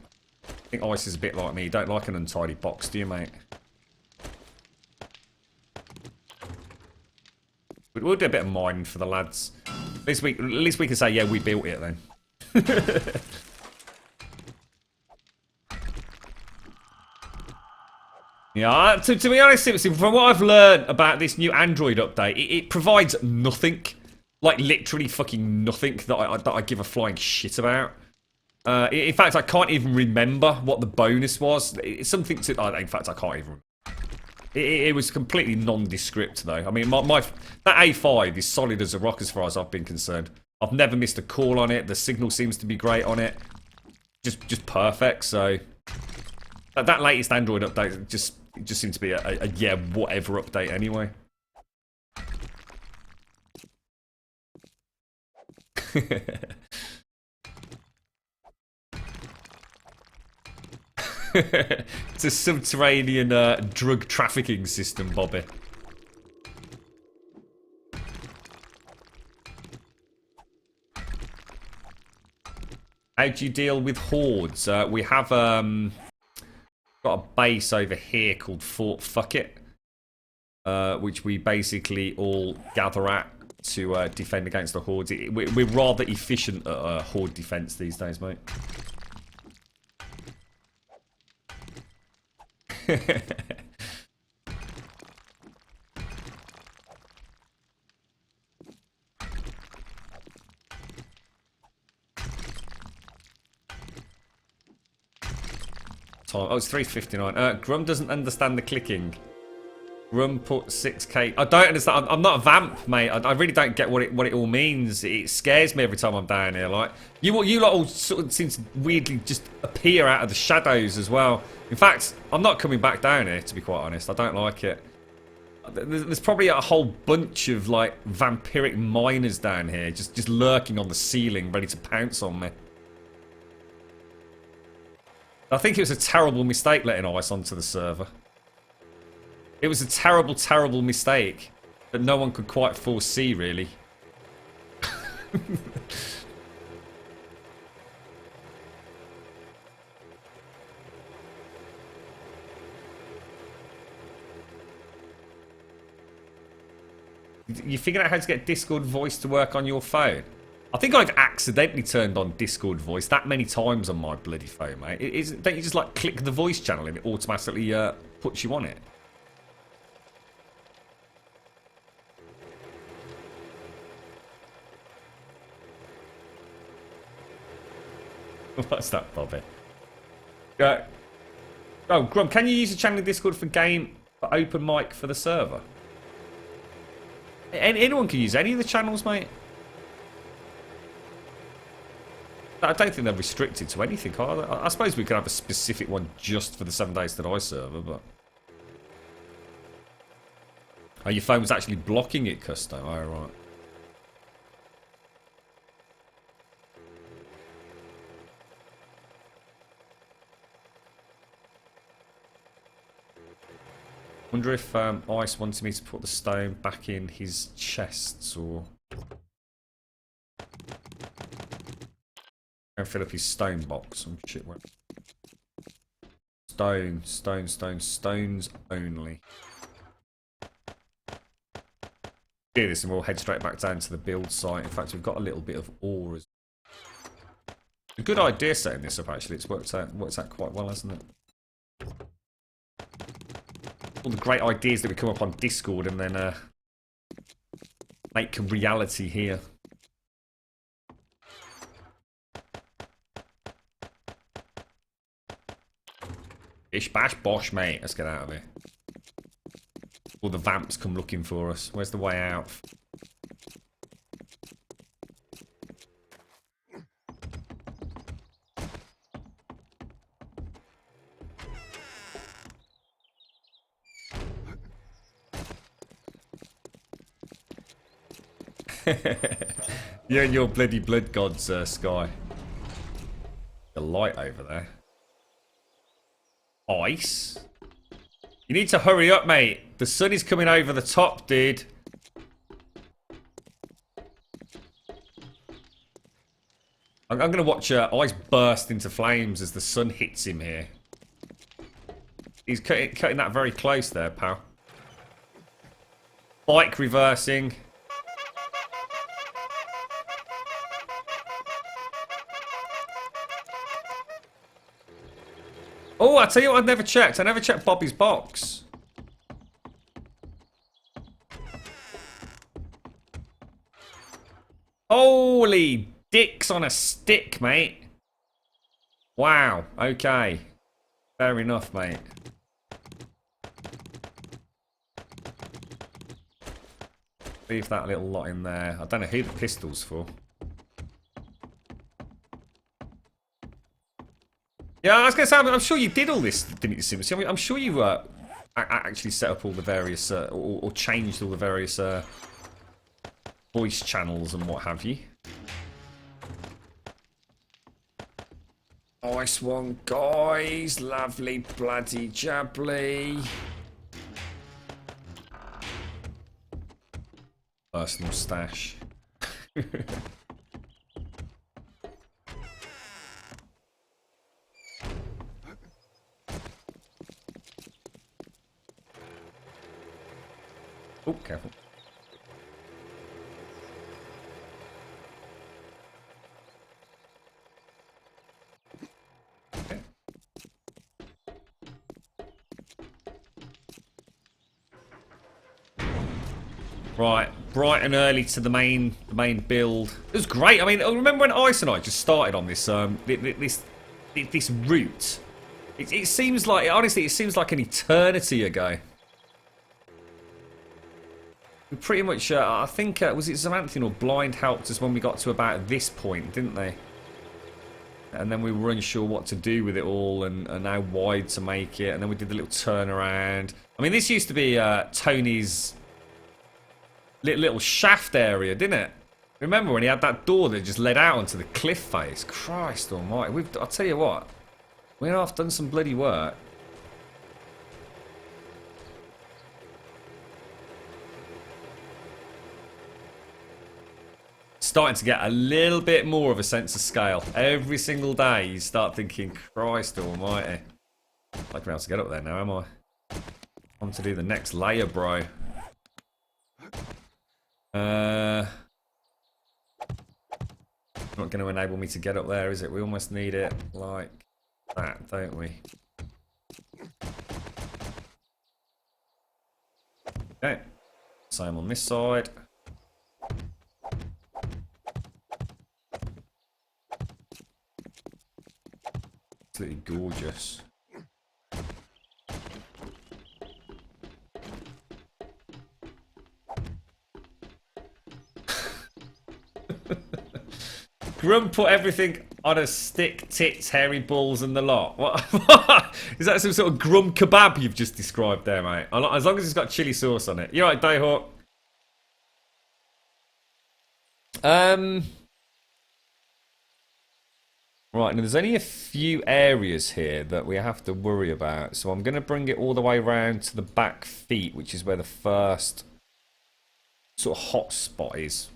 I think Ice is a bit like me. You don't like an untidy box, do you, mate? We'll do a bit of mining for the lads. At least we can say, yeah, we built it then. Yeah, to be honest, from what I've learned about this new Android update, it provides nothing. Like, literally fucking nothing that I give a flying shit about. In fact, I can't even remember what the bonus was. It's something to... in fact, I can't even remember. It was completely nondescript, though. I mean, that A5 is solid as a rock as far as I've been concerned. I've never missed a call on it. The signal seems to be great on it. Just perfect, so... That latest Android update just seemed to be a yeah, whatever update anyway. It's a subterranean drug trafficking system, Bobby. How do you deal with hordes? We have got a base over here called Fort Fuck It, which we basically all gather at to defend against the hordes. We're rather efficient at horde defense these days, mate. Oh, it's 3:59. Grum doesn't understand the clicking. Grum put 6k. I don't understand. I'm not a vamp, mate. I really don't get what it all means. It scares me every time I'm down here. Like you lot all sort of seem to weirdly just appear out of the shadows as well. In fact, I'm not coming back down here, to be quite honest. I don't like it. There's probably a whole bunch of like vampiric miners down here, just lurking on the ceiling, ready to pounce on me. I think it was a terrible mistake letting Ice onto the server. It was a terrible, terrible mistake that no one could quite foresee, really. You figured out how to get Discord voice to work on your phone? I think I've accidentally turned on Discord voice that many times on my bloody phone, mate. Don't you just like click the voice channel and it automatically puts you on it? What's that, Bobby? Oh, Grum, can you use the channel in Discord for open mic for the server? Anyone can use any of the channels, mate. I don't think they're restricted to anything, are they? I suppose we could have a specific one just for the 7 Days to Die server, but... Oh, your phone was actually blocking it, Custo. Oh, right. Wonder if Ice wanted me to put the stone back in his chests, or... And fill up his stone box. Some shit. Stones only. Do this and we'll head straight back down to the build site. In fact, we've got a little bit of ore. A good idea setting this up, actually. It's worked out quite well, hasn't it? All the great ideas that we come up on Discord and then make a reality here. Bish bash bosh, mate. Let's get out of here. All the vamps come looking for us. Where's the way out? You and your bloody blood gods, Sky. The light over there. Ice. You need to hurry up, mate. The sun is coming over the top, dude. I'm going to watch eyes burst into flames as the sun hits him here. He's cutting that very close there, pal. Bike reversing. Oh, I tell you what, I've never checked. I never checked Bobby's box. Holy dicks on a stick, mate. Wow. Okay. Fair enough, mate. Leave that little lot in there. I don't know who the pistol's for. Yeah, I was going to say, I'm sure you did all this, didn't you, Sims? I'm sure you actually set up all the various, or changed all the various voice channels and what have you. Nice one, guys. Lovely bloody jubbly. Personal stash. Oh, careful. Okay. Right, bright and early to the main build. It was great. I mean, I remember when Ice and I just started on this this route. It seems like, honestly, it seems like an eternity ago. We pretty much, I think, was it Xamanthian or Blind helped us when we got to about this point, didn't they? And then we were unsure what to do with it all and how wide to make it. And then we did the little turnaround. I mean, this used to be Tony's little shaft area, didn't it? Remember when he had that door that just led out onto the cliff face? Christ almighty. I'll tell you what. We have done some bloody work. Starting to get a little bit more of a sense of scale. Every single day you start thinking, Christ almighty. I'd be able to get up there now, am I? On to do the next layer, bro. Not going to enable me to get up there, is it? We almost need it like that, don't we? Okay. Same on this side. Absolutely gorgeous. Grum put everything on a stick, tits, hairy balls and the lot. What? Is that some sort of Grum kebab you've just described there, mate? As long as it's got chili sauce on it. You're right, Dayhawk. Right, now there's only a few areas here that we have to worry about. So I'm going to bring it all the way around to the back feet, which is where the first sort of hot spot is.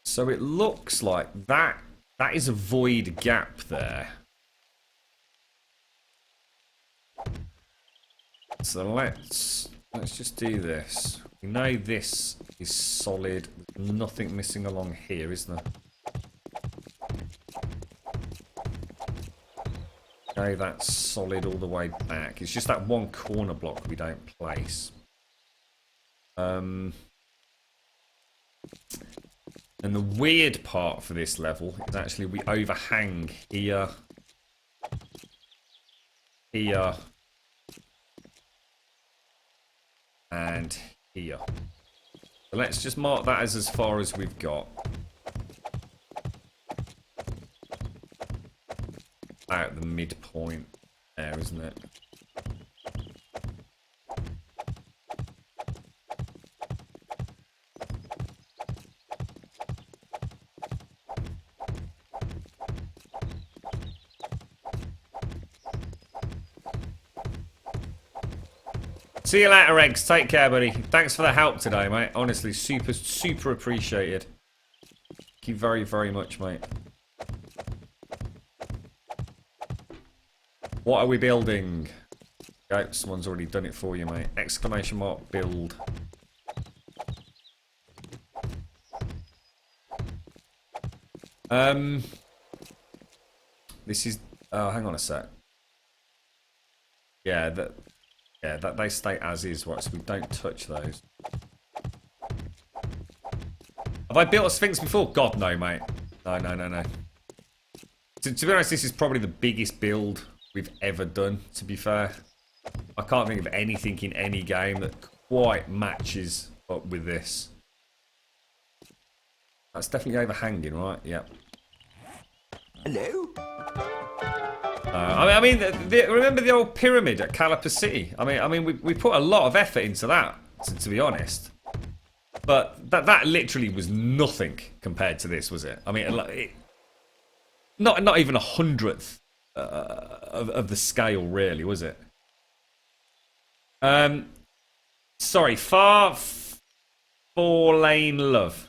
So it looks like that is a void gap there. So let's just do this. We know this is solid. There's nothing missing along here, is there? Okay, that's solid all the way back. It's just that one corner block we don't place. And the weird part for this level is actually we overhang here, here, and here. So let's just mark that as far as we've got. Out the midpoint there, isn't it? See you later, Eggs. Take care, buddy. Thanks for the help today, mate. Honestly, super, super appreciated. Thank you very, very much, mate. What are we building? Okay, someone's already done it for you, mate. Exclamation mark build. This is. Oh, hang on a sec. Yeah, that they stay as is, right? So we don't touch those. Have I built a Sphinx before? God, no, mate. No. To be honest, this is probably the biggest build we've ever done, to be fair. I can't think of anything in any game that quite matches up with this. That's definitely overhanging, right? Yep. Hello? I mean, remember the old pyramid at Caliper City? I mean, we put a lot of effort into that, to be honest. But that literally was nothing compared to this, was it? I mean, not even 1/100th of the scale, really, was it? Sorry, four-lane love.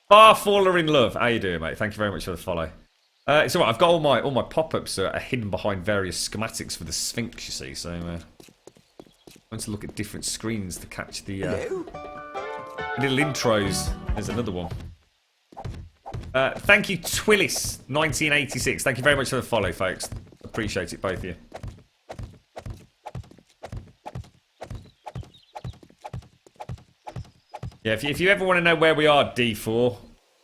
Far Faller in Love. How you doing, mate? Thank you very much for the follow. It's alright. I've got all my pop-ups are hidden behind various schematics for the Sphinx. You see, so I want to look at different screens to catch the little intros. There's another one. Thank you, Twillis 1986. Thank you very much for the follow, folks. Appreciate it, both of you. Yeah, if you ever want to know where we are, D4,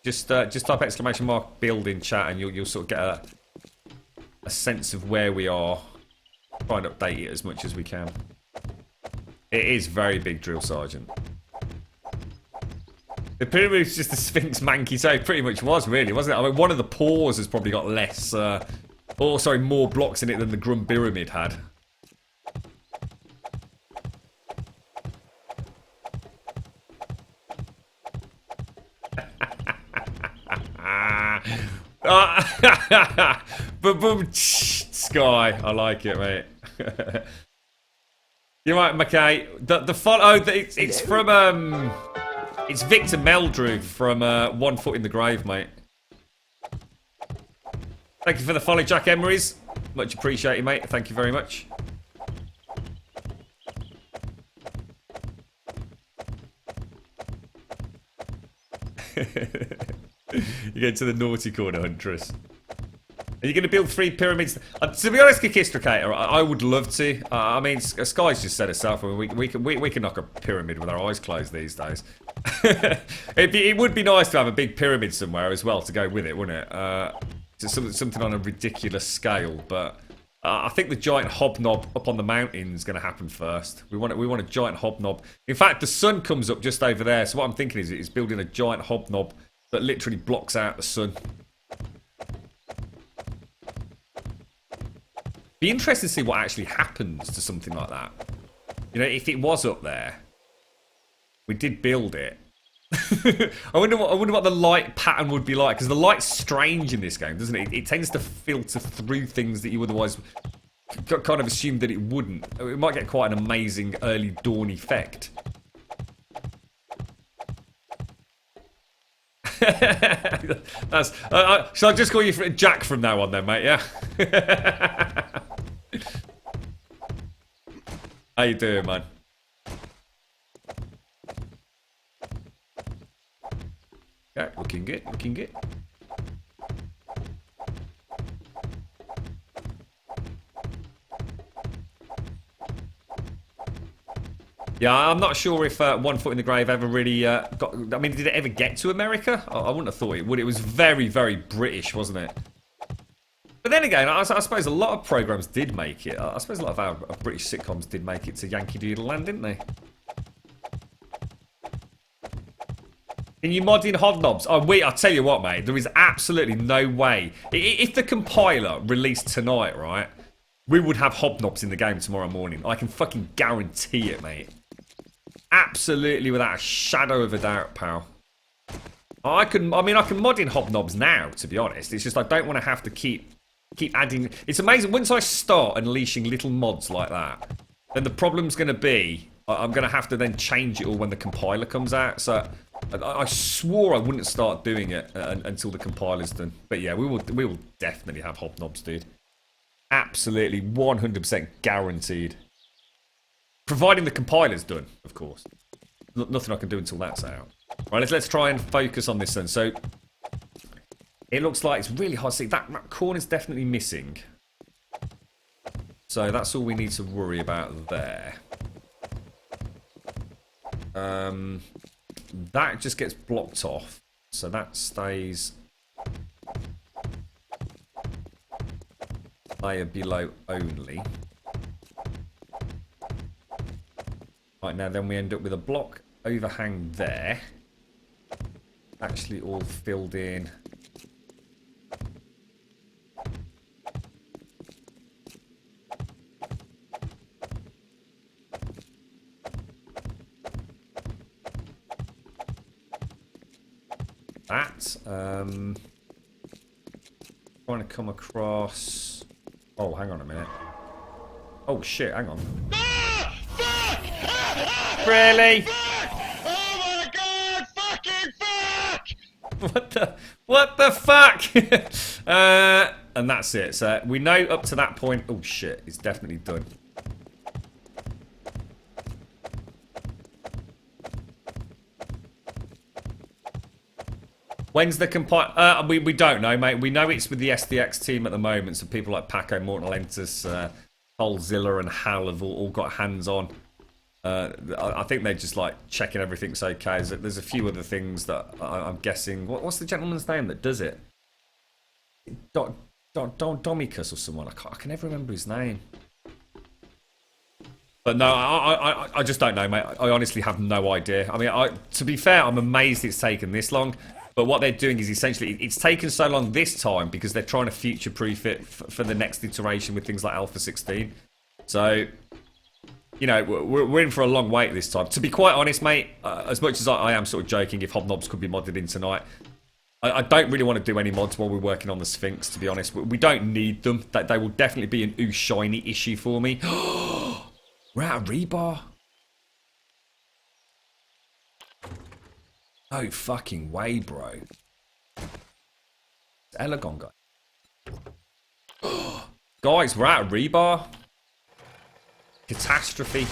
just type exclamation mark build in chat and you'll sort of get a sense of where we are. Try and update it as much as we can. It is very big, Drill Sergeant. The pyramid was just the Sphinx manky, so it pretty much was, really, wasn't it? I mean, one of the paws has probably got less, more blocks in it than the Grumbul had. Boom, Sky. I like it, mate. You're right, McKay. The follow. It's from it's Victor Meldrew from 1 Foot in the Grave, mate. Thank you for the follow, Jack Emery's. Much appreciated, mate. Thank you very much. You get to the naughty corner, Huntress. Are you going to build 3 pyramids? To be honest, Kikistracator, I would love to. I mean, Sky's just said herself. I mean, we can knock a pyramid with our eyes closed these days. It would be nice to have a big pyramid somewhere as well to go with it, wouldn't it? Something on a ridiculous scale. But I think the giant hobnob up on the mountain is going to happen first. We want a giant hobnob. In fact, the sun comes up just over there. So what I'm thinking is building a giant hobnob that literally blocks out the sun. Be interested to see what actually happens to something like that. You know, if it was up there, we did build it. I wonder what the light pattern would be like, because the light's strange in this game, doesn't it? It tends to filter through things that you otherwise kind of assume that it wouldn't. It might get quite an amazing early dawn effect. Shall I just call you Jack from now on then, mate? Yeah. How you doing, man? Yeah, looking good, looking good. Yeah, I'm not sure if 1 Foot in the Grave ever really got... I mean, did it ever get to America? I wouldn't have thought it would. It was very, very British, wasn't it? But then again, I suppose a lot of programmes did make it. I suppose a lot of our British sitcoms did make it to Yankee Doodle Land, didn't they? Can you mod in hobnobs? Oh, I'll tell you what, mate. There is absolutely no way. If the compiler released tonight, right, we would have hobnobs in the game tomorrow morning. I can fucking guarantee it, mate. Absolutely without a shadow of a doubt, pal. I mean, I can mod in hobnobs now, to be honest. It's just I don't want to have to keep Keep adding. It's amazing. Once I start unleashing little mods like that, then the problem's going to be I'm going to have to then change it all when the compiler comes out. So I swore I wouldn't start doing it until the compiler's done. But yeah, we will definitely have hobnobs, dude. Absolutely, 100% guaranteed. Providing the compiler's done, of course. Nothing I can do until that's out. Right, let's try and focus on this then. So it looks like it's really hard to see. That corner's definitely missing. So that's all we need to worry about there. That just gets blocked off. So that stays layer below only. Right, now then we end up with a block overhang there. Actually all filled in. That, trying to come across. Oh, hang on a minute. Oh shit, hang on. Really? Fuck! Oh my god! Fucking fuck! What the fuck? And that's it. So we know up to that point. Oh shit, it's definitely done. When's the compile? We don't know, mate. We know it's with the SDX team at the moment. So people like Paco, Mortal Entus, Holzilla, and Hal have all got hands on. I think they're just like checking everything's okay. There's a few other things that I'm guessing. What's the gentleman's name that does it? Domicus or someone. I can never remember his name. But no, I just don't know, mate. I honestly have no idea. I mean, to be fair, I'm amazed it's taken this long. But what they're doing is essentially, it's taken so long this time because they're trying to future-proof it for the next iteration with things like Alpha 16. So, you know, we're in for a long wait this time. To be quite honest, mate, as much as I am sort of joking if hobnobs could be modded in tonight, I don't really want to do any mods while we're working on the Sphinx, to be honest. We don't need them. They will definitely be an ooh shiny issue for me. We're out of rebar. No fucking way, bro. It's Elegon guy. Guys, we're out of rebar. Catastrophe.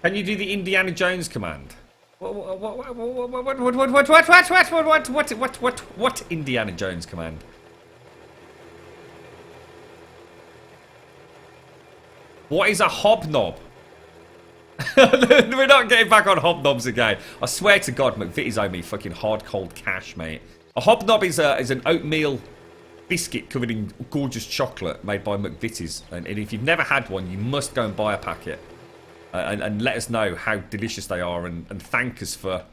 Can you do the Indiana Jones command? What Indiana Jones command? What is a hobnob? We're not getting back on hobnobs again. I swear to God, McVitie's owe me fucking hard cold cash, mate. A hobnob is an oatmeal biscuit covered in gorgeous chocolate made by McVitie's. And if you've never had one, you must go and buy a packet. And let us know how delicious they are and thank us for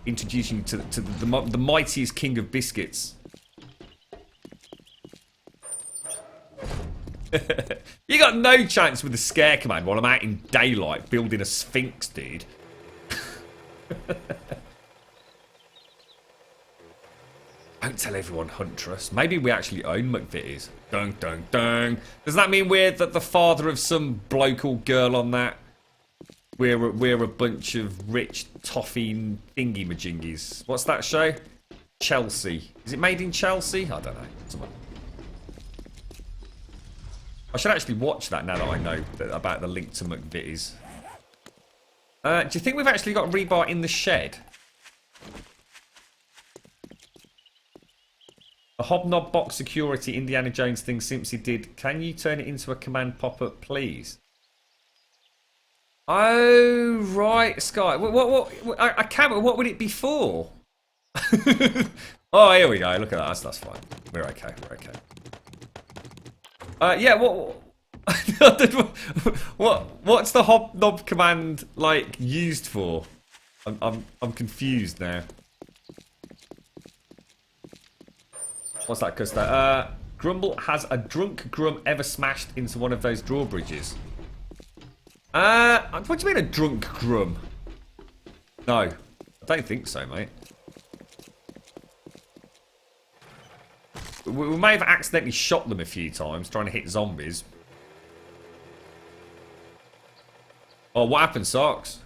introducing you to the mightiest king of biscuits. You got no chance with the scare command while I'm out in daylight building a Sphinx, dude. Don't tell everyone Huntress. Maybe we actually own McVitie's. Dun dun dun. Does that mean we're the father of some bloke or girl on that? We're a bunch of rich toffee thingy majingies. What's that show? Chelsea. Is it made in Chelsea? I don't know. Someone. I should actually watch that now that I know about the link to McVitie's. Do you think we've actually got rebar in the shed? The hobnob box security Indiana Jones thing Simpsy did. Can you turn it into a command pop-up, please? Oh, right, Sky. I can't. What would it be for? Oh, here we go. Look at that. That's fine. We're okay. We're okay. Yeah, what's the hobnob command like used for? I'm confused now. What's that, Custer? Grumbul, has a drunk Grum ever smashed into one of those drawbridges? What do you mean a drunk Grum? No, I don't think so, mate. We may have accidentally shot them a few times trying to hit zombies. Oh, what happened, Socks?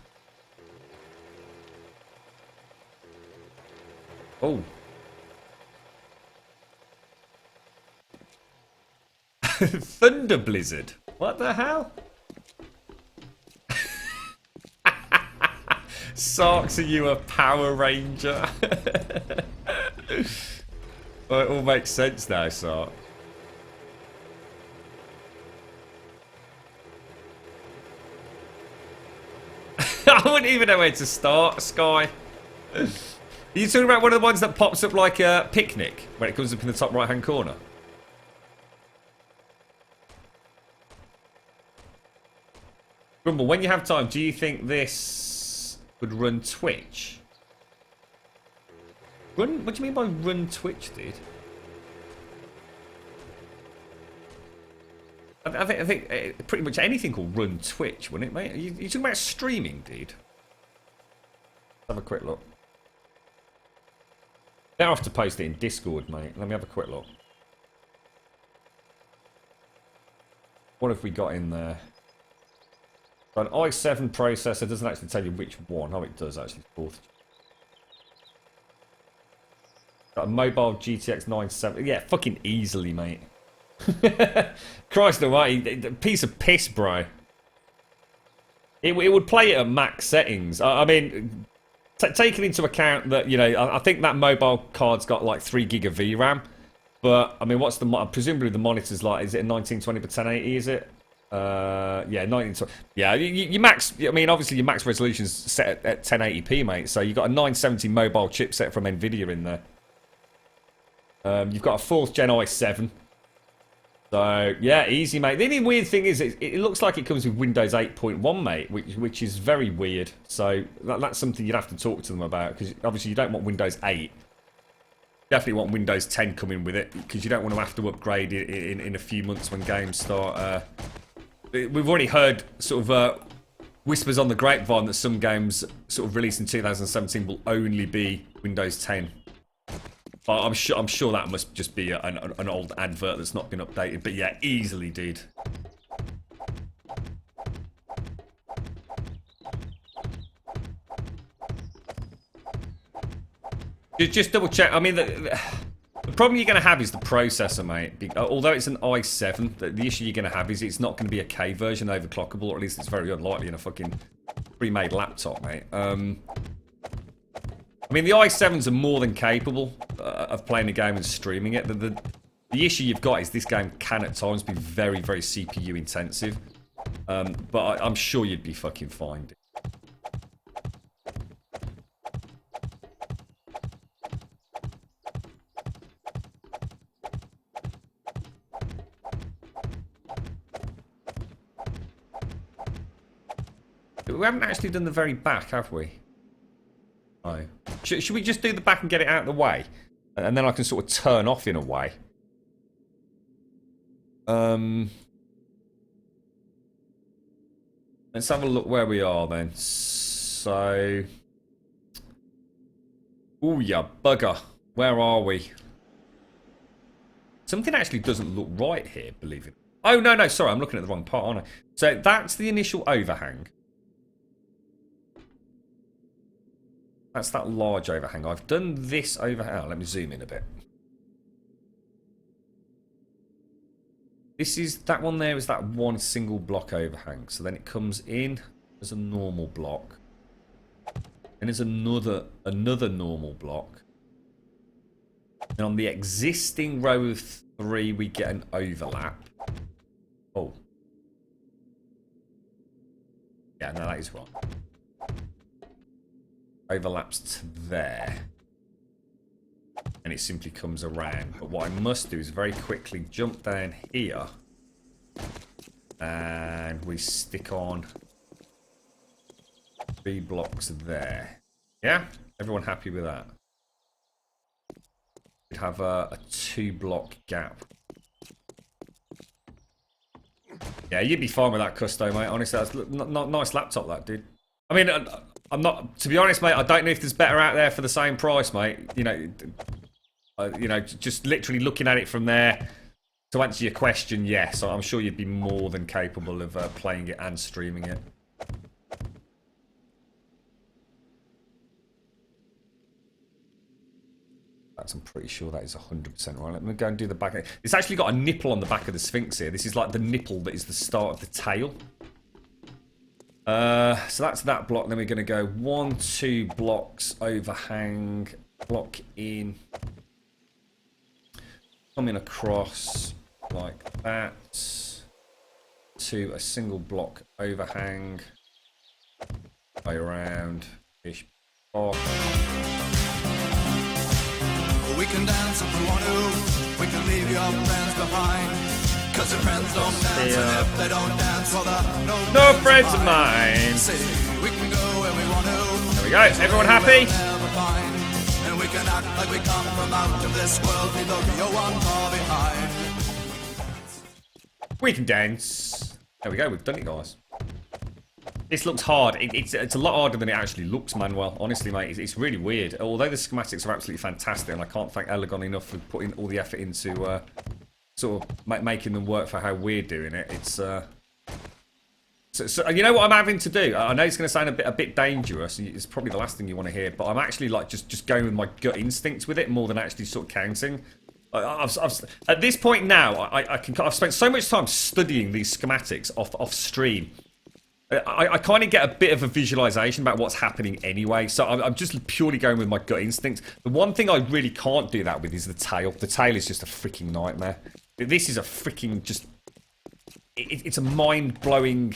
Oh. Thunder Blizzard. What the hell? Socks, are you a Power Ranger? Well, it all makes sense now, Sark. I wouldn't even know where to start, Sky. Are you talking about one of the ones that pops up like a picnic when it comes up in the top right-hand corner? Grumbul, when you have time, do you think this would run Twitch? Run? What do you mean by run Twitch, dude? I think pretty much anything will run Twitch, wouldn't it, mate? Are you talking about streaming, dude? Let's have a quick look. They'll have to post it in Discord, mate. Let me have a quick look. What have we got in there? An i7 processor doesn't actually tell you which one. Oh, it does actually. Fourth. Got a mobile GTX 970. Yeah, fucking easily, mate. Christ almighty, piece of piss, bro. It would play it at max settings. I mean, taking into account that, you know, I think that mobile card's got like 3 gig of VRAM. But, I mean, what's the... Presumably the monitor's like... Is it a 1920 by 1080, is it? Yeah, 1920. Yeah, you max... I mean, obviously your max resolution's set at 1080p, mate. So you've got a 970 mobile chipset from Nvidia in there. You've got a 4th gen i7. So, yeah, easy, mate. The only weird thing is, it looks like it comes with Windows 8.1, mate, which is very weird. So, that's something you'd have to talk to them about, because obviously you don't want Windows 8. Definitely want Windows 10 coming with it, because you don't want to have to upgrade it in a few months when games start. We've already heard sort of whispers on the grapevine that some games sort of released in 2017 will only be Windows 10. I'm sure that must just be an old advert that's not been updated. But yeah, easily, dude. Just double check. I mean, the problem you're going to have is the processor, mate. Although it's an i7, the issue you're going to have is it's not going to be a K version overclockable, or at least it's very unlikely in a fucking pre-made laptop, mate. I mean, the i7s are more than capable of playing a game and streaming it. The issue you've got is this game can at times be very, very CPU intensive. But I'm sure you'd be fucking fine. We haven't actually done the very back, have we? No. Should we just do the back and get it out of the way? And then I can sort of turn off in a way. Let's have a look where we are then. So... Ooh, ya bugger. Where are we? Something actually doesn't look right here, believe it. Oh, no, sorry, I'm looking at the wrong part, aren't I? So that's the initial overhang. That's that large overhang. I've done this overhang. Oh, let me zoom in a bit. This is... That one there is that one single block overhang. So then it comes in as a normal block. And there's another normal block. And on the existing row of 3, we get an overlap. Oh. Yeah, no, that is wrong. Overlaps to there, and it simply comes around. But what I must do is very quickly jump down here, and we stick on 3 blocks there. Yeah, everyone happy with that? We'd have a 2-block gap. Yeah, you'd be fine with that, Custo, mate. Honestly, that's not nice laptop, that, dude. I mean, I'm not, to be honest, mate, I don't know if there's better out there for the same price, mate. You know, You know, just literally looking at it from there. To answer your question, yes, I'm sure you'd be more than capable of playing it and streaming it. I'm pretty sure that is 100% right. Let me go and do the back. It's actually got a nipple on the back of the Sphinx here. This is like the nipple that is the start of the tail. So that's that block. Then we're going to go 1, 2 blocks, overhang, block in. Coming across like that to a single block overhang. Way around. Ish. Off. We can dance if we want to. We can leave your friends behind. Cause your friends don't dance, and if they don't dance, well, no friends of mine. See, we can go where we want to. There we go. Everyone happy? And we can act like we come from out of this world. Leave the real one far behind. We can dance. There we go. We've done it, guys. This looks hard. It's a lot harder than it actually looks, Manuel. Honestly, mate, it's really weird. Although the schematics are absolutely fantastic, and I can't thank Elegon enough for putting all the effort into sort of making them work for how we're doing it. It's so you know what I'm having to do? I know it's going to sound a bit dangerous. It's probably the last thing you want to hear, but I'm actually like just going with my gut instincts with it more than actually sort of counting. At this point now, I've spent so much time studying these schematics off stream. I kind of get a bit of a visualization about what's happening anyway, so I'm just purely going with my gut instinct. The one thing I really can't do that with is the tail. The tail is just a freaking nightmare. This is a freaking just... It's a mind-blowing,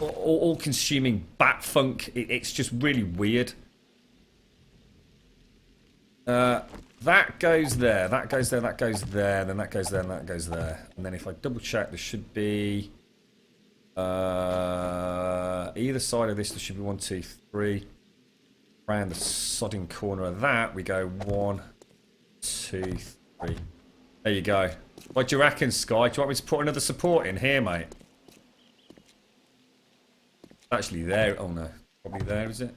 all-consuming bat funk. It's just really weird. That goes there, that goes there, that goes there, then that goes there, and that goes there. And then if I double-check, there should be... either side of this, there should be 1, 2, 3. Around the sodding corner of that, we go 1, 2, 3. There you go. What do you reckon, Sky? Do you want me to put another support in here, mate? Actually, there. Oh no, probably there, is it?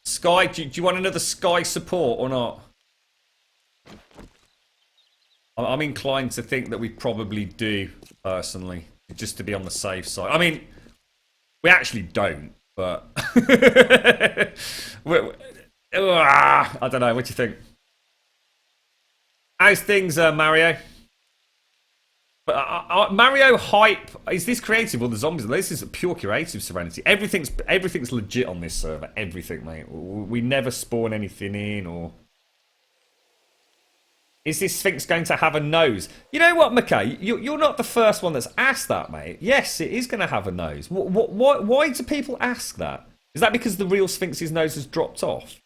Sky, do you want another Sky support or not? I'm inclined to think that we probably do, personally. Just to be on the safe side. I mean, we actually don't, but... I don't know, what do you think? How's things, Mario? But Mario hype, is this creative or the zombies? This is pure creative, Serenity. Everything's legit on this server. Everything, mate. We never spawn anything in, or... Is this Sphinx going to have a nose? You know what, McKay? You're not the first one that's asked that, mate. Yes, it is going to have a nose. Why do people ask that? Is that because the real Sphinx's nose has dropped off?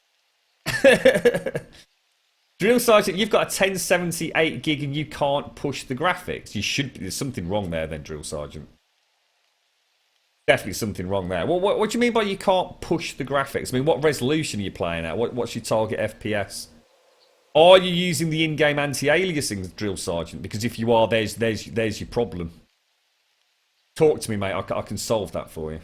Drill Sergeant, you've got a 1078 gig and you can't push the graphics. You should. There's something wrong there then, Drill Sergeant. Definitely something wrong there. What do you mean by you can't push the graphics? I mean, what resolution are you playing at? What's your target FPS? Are you using the in-game anti-aliasing, Drill Sergeant? Because if you are, there's your problem. Talk to me, mate. I can solve that for you.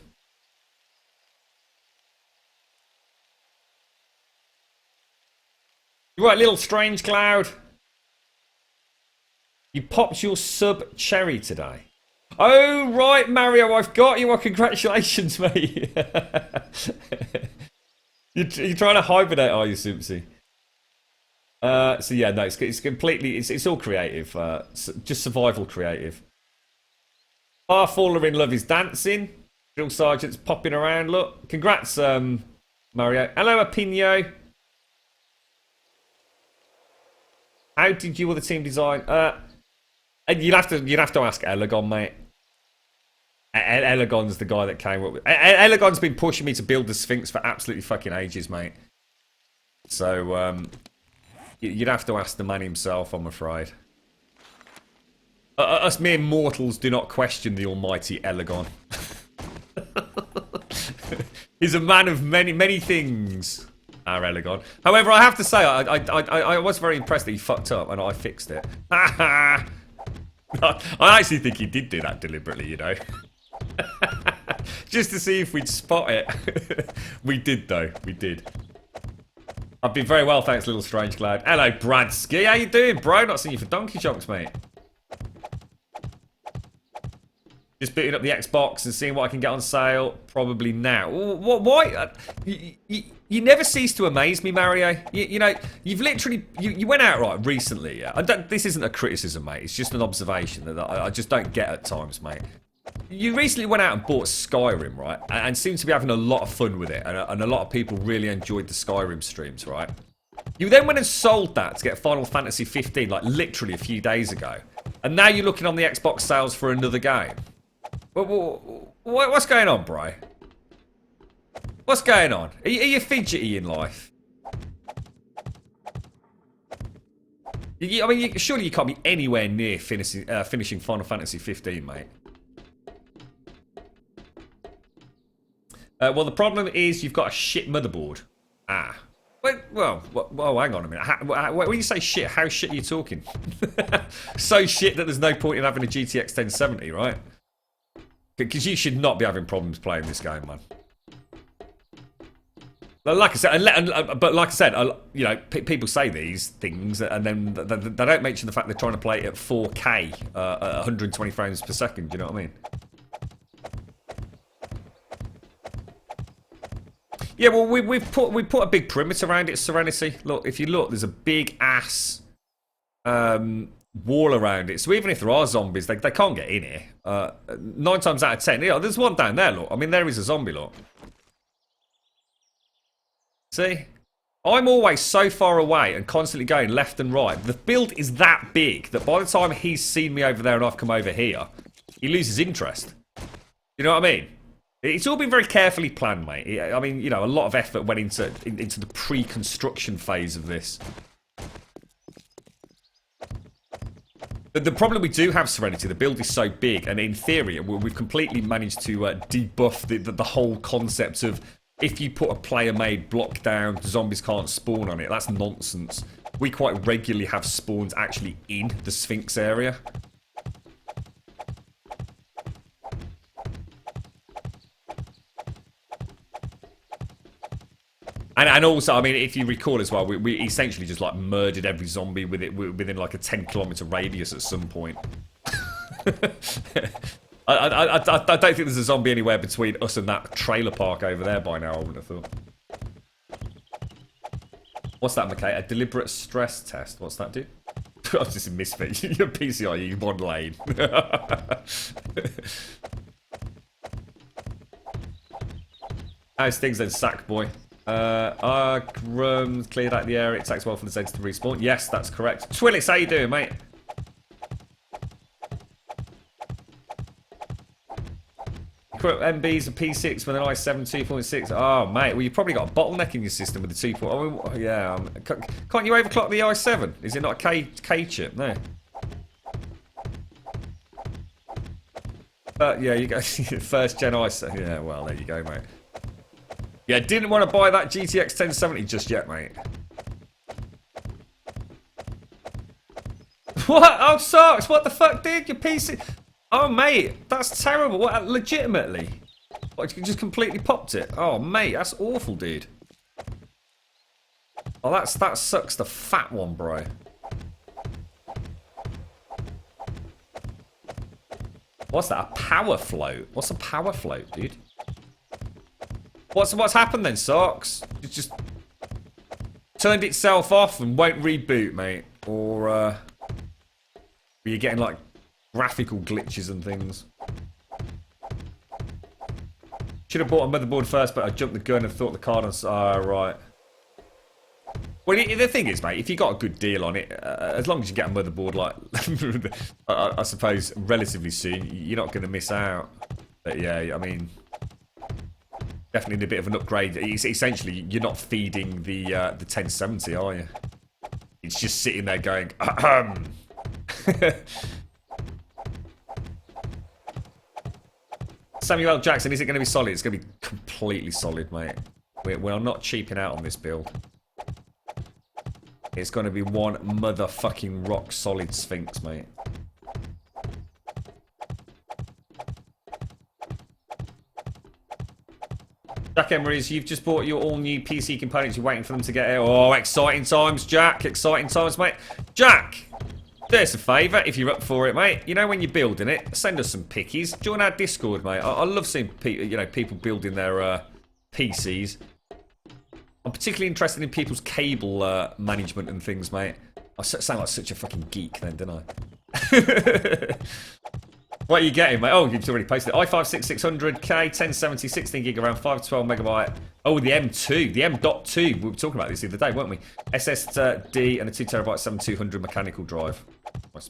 You right, little strange cloud? You popped your sub cherry today. Oh, right, Mario, I've got you. Well, congratulations, mate. You're trying to hibernate, are you, Simpsy? So yeah, no, it's completely, it's all creative, just survival creative. Farfaller in love is dancing. Drill Sergeant's popping around, look. Congrats, Mario. Hello, Apinio. How did you or the team design? You'd have to ask Elegon, mate. Elegon's the guy that came up with... Elegon's been pushing me to build the Sphinx for absolutely fucking ages, mate. So, you'd have to ask the man himself, I'm afraid. Us mere mortals do not question the almighty Elegon. He's a man of many things, our Elegon. However, I have to say, I was very impressed that he fucked up and I fixed it. I actually think he did do that deliberately, you know. Just to see if we'd spot it. We did, though. We did. I've been very well, thanks, Little Strange Cloud. Hello, Bradski. How you doing, bro? Not seen you for donkey chunks, mate. Just booting up the Xbox and seeing what I can get on sale. Probably now. What? Why? You never cease to amaze me, Mario. You know, you've literally... You went out right recently, yeah? This isn't a criticism, mate. It's just an observation that I just don't get at times, mate. You recently went out and bought Skyrim, right? And seemed to be having a lot of fun with it. And a lot of people really enjoyed the Skyrim streams, right? You then went and sold that to get Final Fantasy 15, like literally a few days ago. And now you're looking on the Xbox sales for another game. What's going on, bro? What's going on? Are you fidgety in life? I mean, surely you can't be anywhere near finishing Final Fantasy 15, mate. Well, the problem is you've got a shit motherboard. Ah. Well, hang on a minute. When you say shit, how shit are you talking? So shit that there's no point in having a GTX 1070, right? Because you should not be having problems playing this game, man. But like I said, you know, people say these things and then they don't mention the fact they're trying to play it at 4K, at 120 frames per second. Do you know what I mean? Yeah, well, we put a big perimeter around it, Serenity. Look, if you look, there's a big ass wall around it. So even if there are zombies, they can't get in here. 9 times out of 10. Yeah, there's one down there, look. I mean, there is a zombie, look. See? I'm always so far away and constantly going left and right. The build is that big that by the time he's seen me over there and I've come over here, he loses interest. You know what I mean? It's all been very carefully planned, mate. I mean, you know, a lot of effort went into the pre-construction phase of this. But the problem we do have, Serenity, the build is so big, and in theory, we've completely managed to debuff the whole concept of if you put a player-made block down, zombies can't spawn on it. That's nonsense. We quite regularly have spawns actually in the Sphinx area. And also, I mean, if you recall as well, we essentially just like murdered every zombie within like a 10-kilometer radius at some point. I don't think there's a zombie anywhere between us and that trailer park over there by now, I wouldn't have thought. What's that, McKay? A deliberate stress test. What's that do? I was just a misfit. You're PCIe, one lane. How's things then, Sackboy? Grum cleared out the area. It takes a while for the Zeds to respawn. Yes, that's correct. Twillis, how you doing, mate? MBs and P6 with an i7 2.6. Oh, mate. Well, you've probably got a bottleneck in your system with the 2. Oh, yeah. Can't you overclock the i7? Is it not a K chip? No. Yeah, you go. First gen i7. Yeah, well, there you go, mate. Yeah, didn't want to buy that GTX 1070 just yet, mate. What? Oh, sucks. What the fuck, dude? Your PC... Oh, mate. That's terrible. What? Legitimately? What, you just completely popped it? Oh, mate. That's awful, dude. Oh, that sucks the fat one, bro. What's that? A power float? What's a power float, dude? What's happened then, Socks? It just turned itself off and won't reboot, mate. Or are you getting like graphical glitches and things? Should have bought a motherboard first, but I jumped the gun and thought the card on. Right. Well, the thing is, mate, if you got a good deal on it, as long as you get a motherboard, like I suppose relatively soon, you're not going to miss out. But yeah, I mean. Definitely a bit of an upgrade. Essentially, you're not feeding the 1070, are you? It's just sitting there going, ahem. Samuel Jackson, is it going to be solid? It's going to be completely solid, mate. We're not cheaping out on this build. It's going to be one motherfucking rock solid Sphinx, mate. Jack Emery's, you've just bought your all-new PC components. You're waiting for them to get here. Oh, exciting times, Jack. Exciting times, mate. Jack, do us a favour if you're up for it, mate. You know when you're building it, send us some pickies. Join our Discord, mate. I love seeing people building their PCs. I'm particularly interested in people's cable management and things, mate. I sound like such a fucking geek then, don't I? What are you getting, mate? Oh, you've already posted it. i5-6600K, 1070, 16 gig around 512 megabyte. Oh, the M2, the M.2. We were talking about this the other day, weren't we? SSD and a 2 terabyte 7200 mechanical drive. Nice.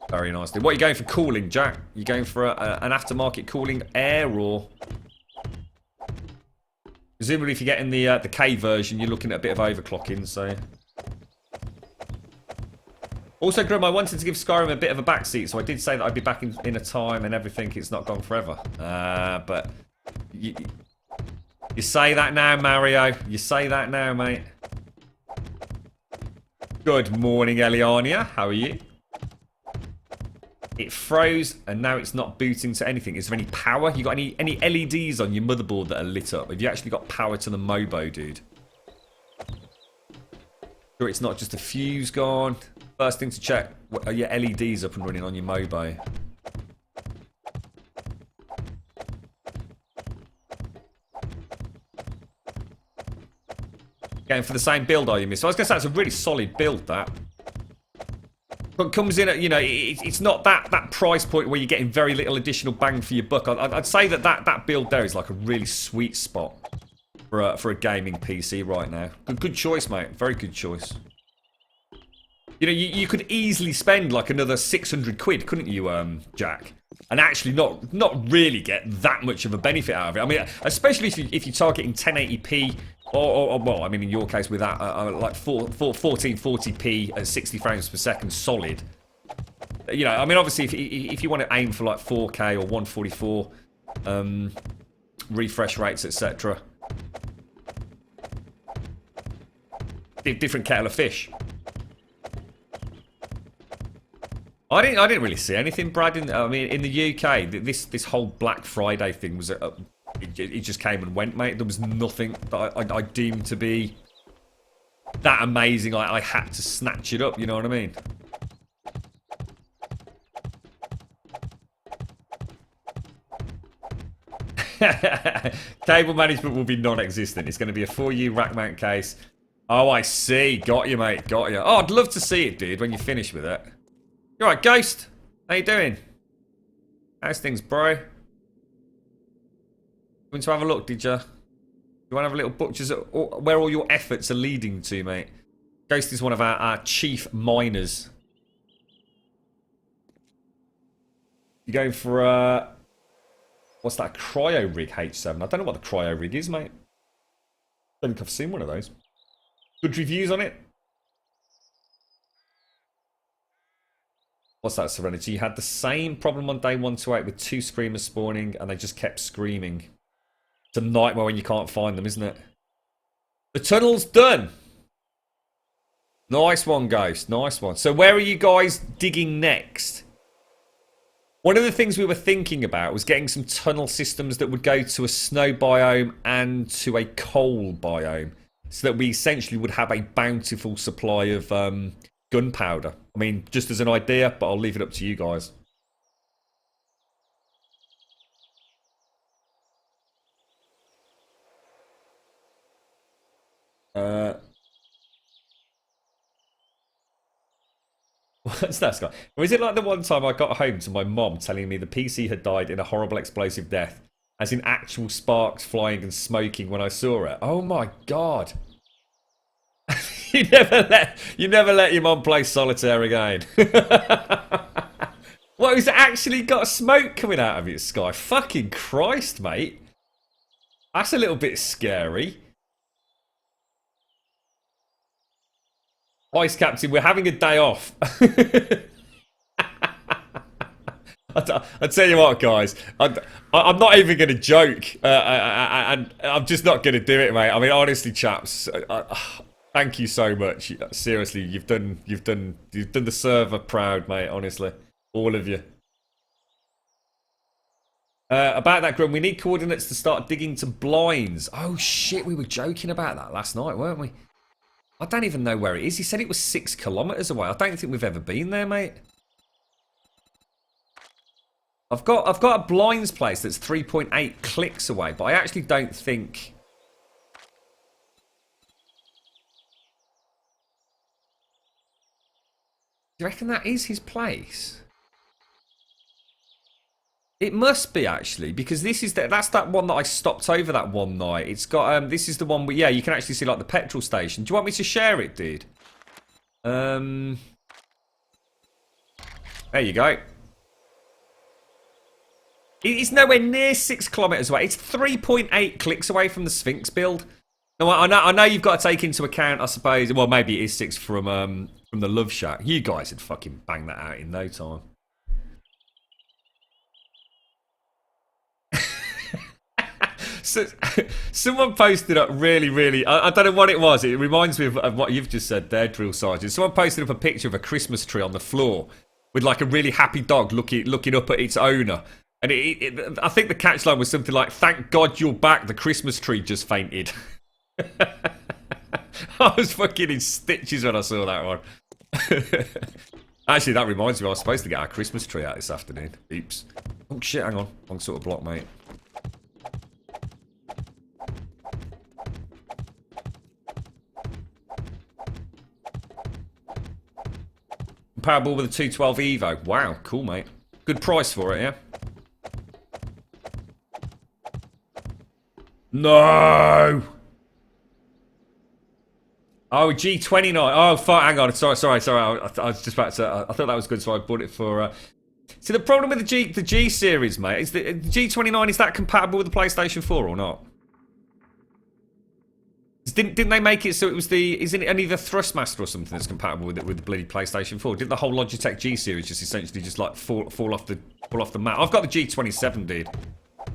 Very nice. What are you going for cooling, Jack? You going for an aftermarket cooling air or? Presumably, if you're getting the K version, you're looking at a bit of overclocking. So. Also, Grum, I wanted to give Skyrim a bit of a backseat, so I did say that I'd be back in a time and everything. It's not gone forever. But you say that now, Mario. You say that now, mate. Good morning, Eliania. How are you? It froze, and now it's not booting to anything. Is there any power? You got any LEDs on your motherboard that are lit up? Have you actually got power to the Mobo, dude? Sure, it's not just a fuse gone. First thing to check, are your LEDs up and running on your Mobo? Going for the same build, are you, miss? So I was going to say, it's a really solid build, that. But comes in at, you know, it's not that price point where you're getting very little additional bang for your buck. I'd say that build there is like a really sweet spot for a gaming PC right now. Good choice, mate. Very good choice. You know, you could easily spend like another 600 quid, couldn't you, Jack? And actually not really get that much of a benefit out of it. I mean, especially if you're targeting 1080p, or well, I mean, in your case with that, like 1440p at 60 frames per second solid. You know, I mean, obviously, if you want to aim for like 4K or 144 refresh rates, etc., different kettle of fish. I didn't really see anything, Brad. I mean, in the UK, this whole Black Friday thing was it just came and went, mate. There was nothing that I deemed to be that amazing. I had to snatch it up. You know what I mean? Cable management will be non-existent. It's going to be a 4U rack mount case. Oh, I see. Got you, mate. Got you. Oh, I'd love to see it, dude, when you finish with it. You alright, Ghost? How you doing? How's things, bro? You want to have a look, did you? You want to have a little butcher's where all your efforts are leading to, mate? Ghost is one of our chief miners. You going for what's that? Cryo rig H7? I don't know what the cryo rig is, mate. I don't think I've seen one of those. Good reviews on it. What's that, Serenity? You had the same problem on day 128 with 2 screamers spawning and they just kept screaming. It's a nightmare when you can't find them, isn't it? The tunnel's done. Nice one, Ghost. Nice one. So where are you guys digging next? One of the things we were thinking about was getting some tunnel systems that would go to a snow biome and to a coal biome. So that we essentially would have a bountiful supply of gunpowder. I mean, just as an idea, but I'll leave it up to you guys. What's that, Scott? Or is it like the one time I got home to my mom telling me the PC had died in a horrible explosive death, as in actual sparks flying and smoking when I saw it? Oh my god. You never let your mum play solitaire again. What, he's actually got smoke coming out of its sky? Fucking Christ, mate. That's a little bit scary. Ice Captain, we're having a day off. I tell you what, guys, I'm not even going to joke, and I'm just not going to do it, mate. I mean, honestly, chaps, thank you so much. Seriously, you've done the server proud, mate. Honestly, all of you. About that, Grum, we need coordinates to start digging to blinds. Oh, shit, we were joking about that last night, weren't we? I don't even know where it is. He said it was 6 kilometres away. I don't think we've ever been there, mate. I've got a blinds place that's 3.8 clicks away, but I actually don't think... Do you reckon that is his place? It must be, actually, because this is that's that one that I stopped over that one night. It's got this is the one where, yeah, you can actually see like the petrol station. Do you want me to share it, dude? There you go. It's nowhere near 6 kilometres away. It's 3.8 clicks away from the Sphinx build. No, I know you've got to take into account, I suppose. Well, maybe it is 6 from the Love Shack. You guys would fucking bang that out in no time. So, someone posted up really, I don't know what it was. It reminds me of what you've just said there, Drill Sergeant. Someone posted up a picture of a Christmas tree on the floor with like a really happy dog looking up at its owner. And I think the catchline was something like, "Thank God you're back, the Christmas tree just fainted." I was fucking in stitches when I saw that one. Actually, that reminds me, I was supposed to get our Christmas tree out this afternoon. Oops. Oh shit, hang on. Wrong sort of block, mate. Comparable with a 212 Evo. Wow, cool, mate. Good price for it, yeah? No! Oh, G29. Oh, fuck, hang on. Sorry. I was just about to say, I thought that was good, so I bought it for... See, the problem with the G series, mate, is the G29, is that compatible with the PlayStation 4 or not? Didn't they make it so it was isn't it only the Thrustmaster or something that's compatible with the bloody PlayStation 4? Didn't the whole Logitech G series just essentially just like fall off the map? I've got the G27, dude,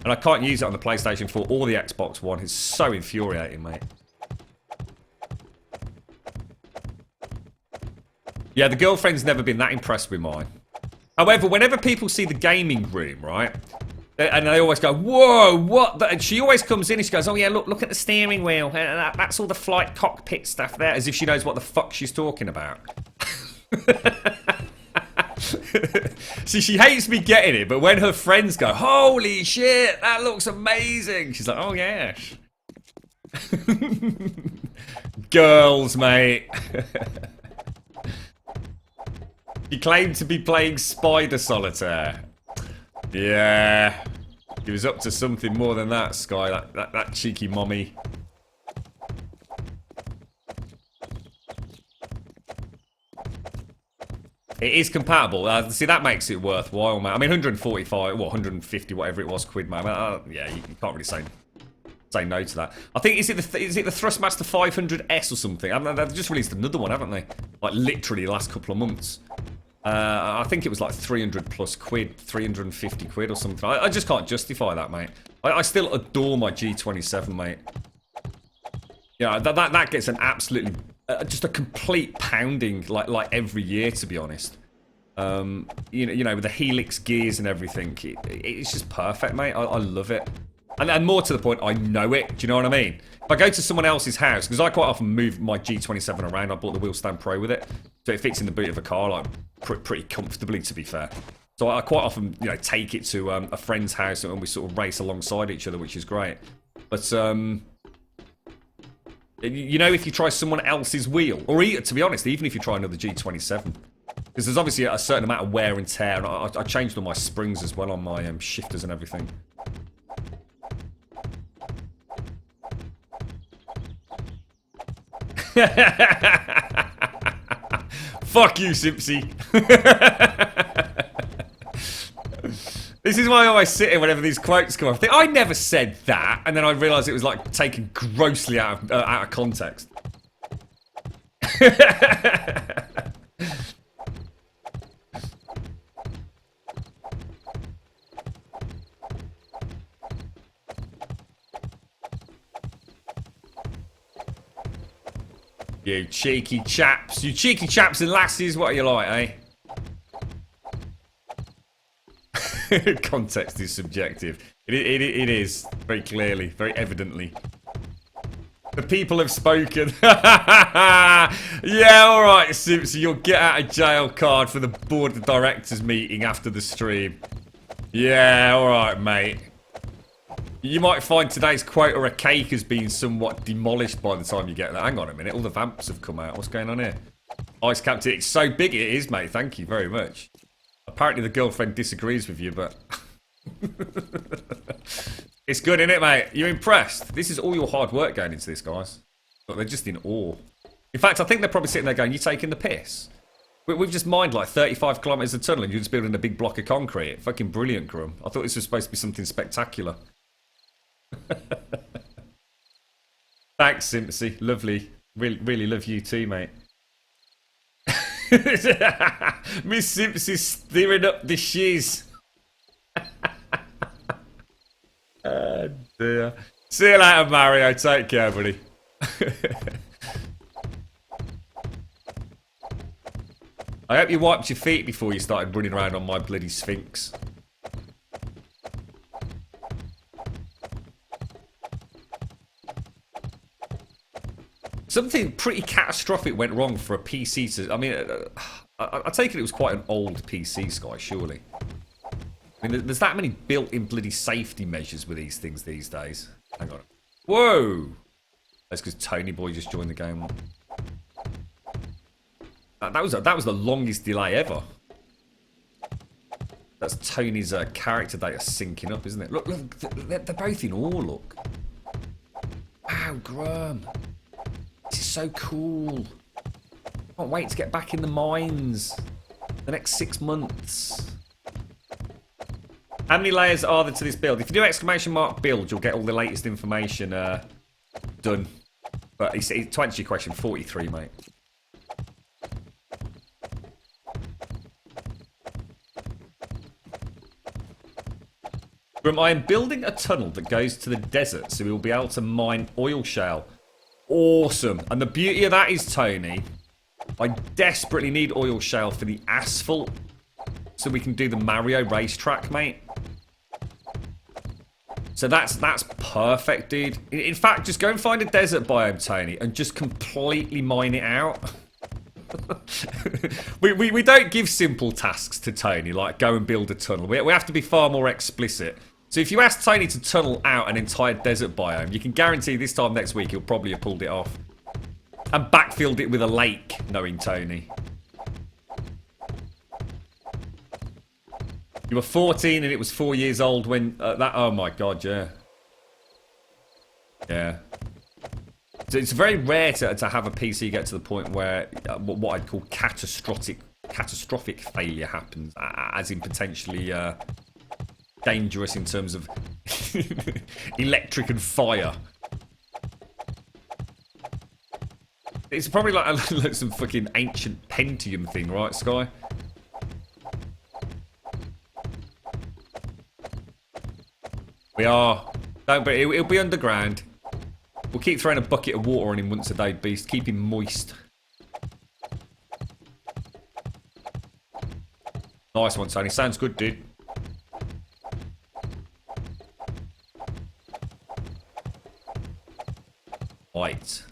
and I can't use it on the PlayStation 4 or the Xbox One. It's so infuriating, mate. Yeah, the girlfriend's never been that impressed with mine. However, whenever people see the gaming room, right? And they always go, "Whoa, what?" And she always comes in and she goes, "Oh yeah, look at the steering wheel. That's all the flight cockpit stuff there," as if she knows what the fuck she's talking about. See, she hates me getting it, but when her friends go, "Holy shit, that looks amazing," she's like, "Oh yeah." Girls, mate. She claimed to be playing Spider Solitaire. Yeah, he was up to something more than that, Sky. That cheeky mommy. It is compatible. See, that makes it worthwhile, man. I mean, 145, well, 150, whatever it was, quid, man. Yeah, you can't really say no to that. I think is it the Thrustmaster 500S or something? They've just released another one, haven't they? Like literally the last couple of months. I think it was like 300 plus quid, 350 quid or something. I just can't justify that, mate. I still adore my G27, mate. Yeah, that gets an absolutely, just a complete pounding like every year, to be honest. You know, with the Helix gears and everything, it's just perfect, mate. I love it. And more to the point, I know it. Do you know what I mean? If I go to someone else's house, because I quite often move my G27 around, I bought the Wheelstand Pro with it, so it fits in the boot of a car like pretty comfortably, to be fair. So I quite often, you know, take it to a friend's house and we sort of race alongside each other, which is great. But you know, if you try someone else's wheel, or to be honest, even if you try another G27, because there's obviously a certain amount of wear and tear, and I changed all my springs as well on my shifters and everything. Fuck you, Simpsy. This is why I always sit here whenever these quotes come up. I think, I never said that, and then I realised it was like taken grossly out of context. You cheeky chaps and lasses, what are you like, eh? Context is subjective. It is, very clearly, very evidently. The people have spoken. Yeah, alright, Simpson, you'll get out of jail card for the board of directors meeting after the stream. Yeah, alright, mate. You might find today's quota of cake has been somewhat demolished by the time you get there. Hang on a minute, all the vamps have come out. What's going on here? Ice Captain, it's so big it is, mate. Thank you very much. Apparently the girlfriend disagrees with you, but... It's good, innit, mate? You're impressed? This is all your hard work going into this, guys. But they're just in awe. In fact, I think they're probably sitting there going, you taking the piss? We've just mined like 35 kilometres of tunnel and you're just building a big block of concrete. Fucking brilliant, Grum. I thought this was supposed to be something spectacular. Thanks, Simpsy. Lovely. Really love you too, mate. Miss Simpsy's stirring up the shiz. Oh dear. See you later, Mario. Take care, buddy. I hope you wiped your feet before you started running around on my bloody Sphinx. Something pretty catastrophic went wrong for a PC to... I mean, I take it was quite an old PC, Sky, surely. I mean, there's that many built-in bloody safety measures with these things these days. Hang on. Whoa! That's because Tony Boy just joined the game. That was the longest delay ever. That's Tony's character data syncing up, isn't it? Look, they're both in awe, look. Wow, Grum. This is so cool. Can't wait to get back in the mines. The next 6 months. How many layers are there to this build? If you do ! build, you'll get all the latest information done. But to answer your question, 43, mate. I am building a tunnel that goes to the desert, so we will be able to mine oil shale. Awesome. And the beauty of that is, Tony, I desperately need oil shale for the asphalt, so we can do the Mario racetrack, mate. So that's perfect, dude. In fact, just go and find a desert biome, Tony, and just completely mine it out. we don't give simple tasks to Tony, like go and build a tunnel. We have to be far more explicit. So if you ask Tony to tunnel out an entire desert biome, you can guarantee this time next week he'll probably have pulled it off. And backfilled it with a lake, knowing Tony. You were 14 and it was 4 years old when that... Oh my god, yeah. Yeah. So it's very rare to have a PC get to the point where what I'd call catastrophic failure happens. As in potentially dangerous in terms of electric and fire. It's probably like some fucking ancient Pentium thing, right, Sky? We are. Don't, but it'll be underground. We'll keep throwing a bucket of water on him once a day, beast. Keep him moist. Nice one, Tony. Sounds good, dude. Right.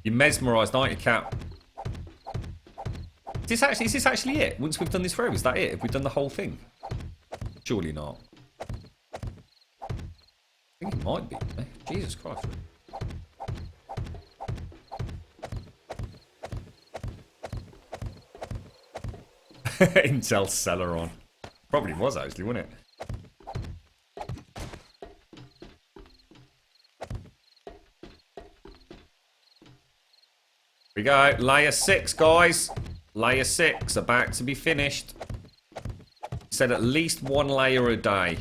You're mesmerised, aren't you, Cap? Is this actually it? Once we've done this forever, is that it? Have we done the whole thing? Surely not. I think it might be. Jesus Christ. Intel Celeron. Probably was actually, wasn't it? We go. Layer 6, guys. Layer 6 about to be finished. Said at least 1 layer a day.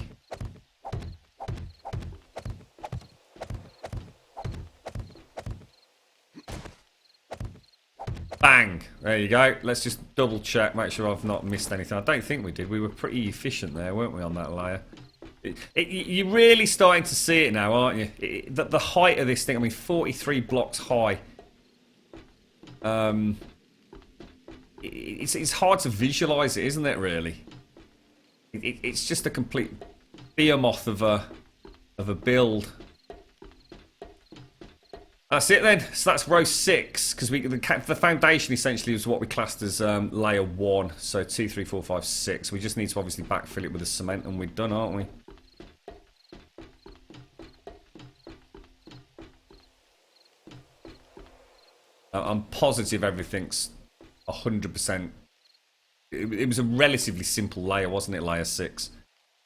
Bang! There you go. Let's just double check, make sure I've not missed anything. I don't think we did. We were pretty efficient there, weren't we, on that layer? You're really starting to see it now, aren't you? The height of this thing, I mean, 43 blocks high. It's hard to visualise it, isn't it, really? It's just a complete behemoth of a build. That's it then. So that's row 6 because the foundation essentially is what we classed as layer 1. So 2, 3, 4, 5, 6. We just need to obviously backfill it with the cement, and we're done, aren't we? I'm positive everything's 100%. It was a relatively simple layer, wasn't it? Layer 6.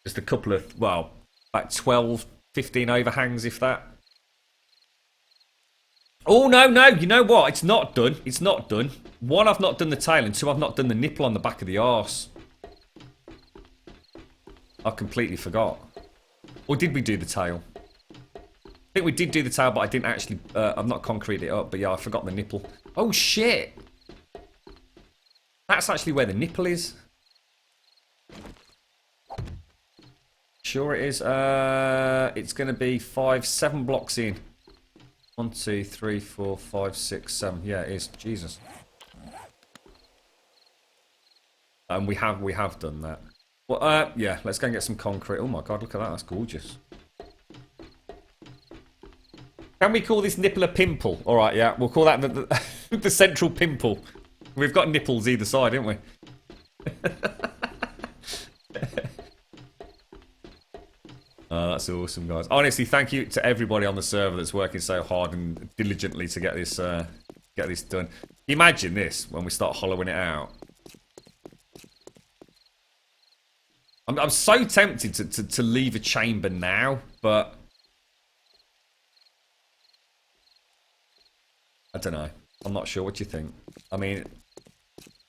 Just a couple of, well, about 12, 15 overhangs, if that. Oh, no, you know what? It's not done. It's not done. 1, I've not done the tail, and 2, I've not done the nipple on the back of the arse. I completely forgot. Or did we do the tail? I think we did do the tail, but I didn't actually... I've not concreted it up, but yeah, I forgot the nipple. Oh, shit! That's actually where the nipple is. Sure it is. It's going to be 7 blocks in. 1, 2, 3, 4, 5, 6, 7. Yeah, it is. Jesus. And we have done that. Well, yeah, let's go and get some concrete. Oh my god, look at that. That's gorgeous. Can we call this nipple a pimple? All right, yeah, we'll call that the central pimple. We've got nipples either side, haven't we? Oh, that's awesome, guys. Honestly, thank you to everybody on the server that's working so hard and diligently to get this done. Imagine this when we start hollowing it out. I'm so tempted to leave a chamber now, but I don't know. I'm not sure. What do you think? I mean,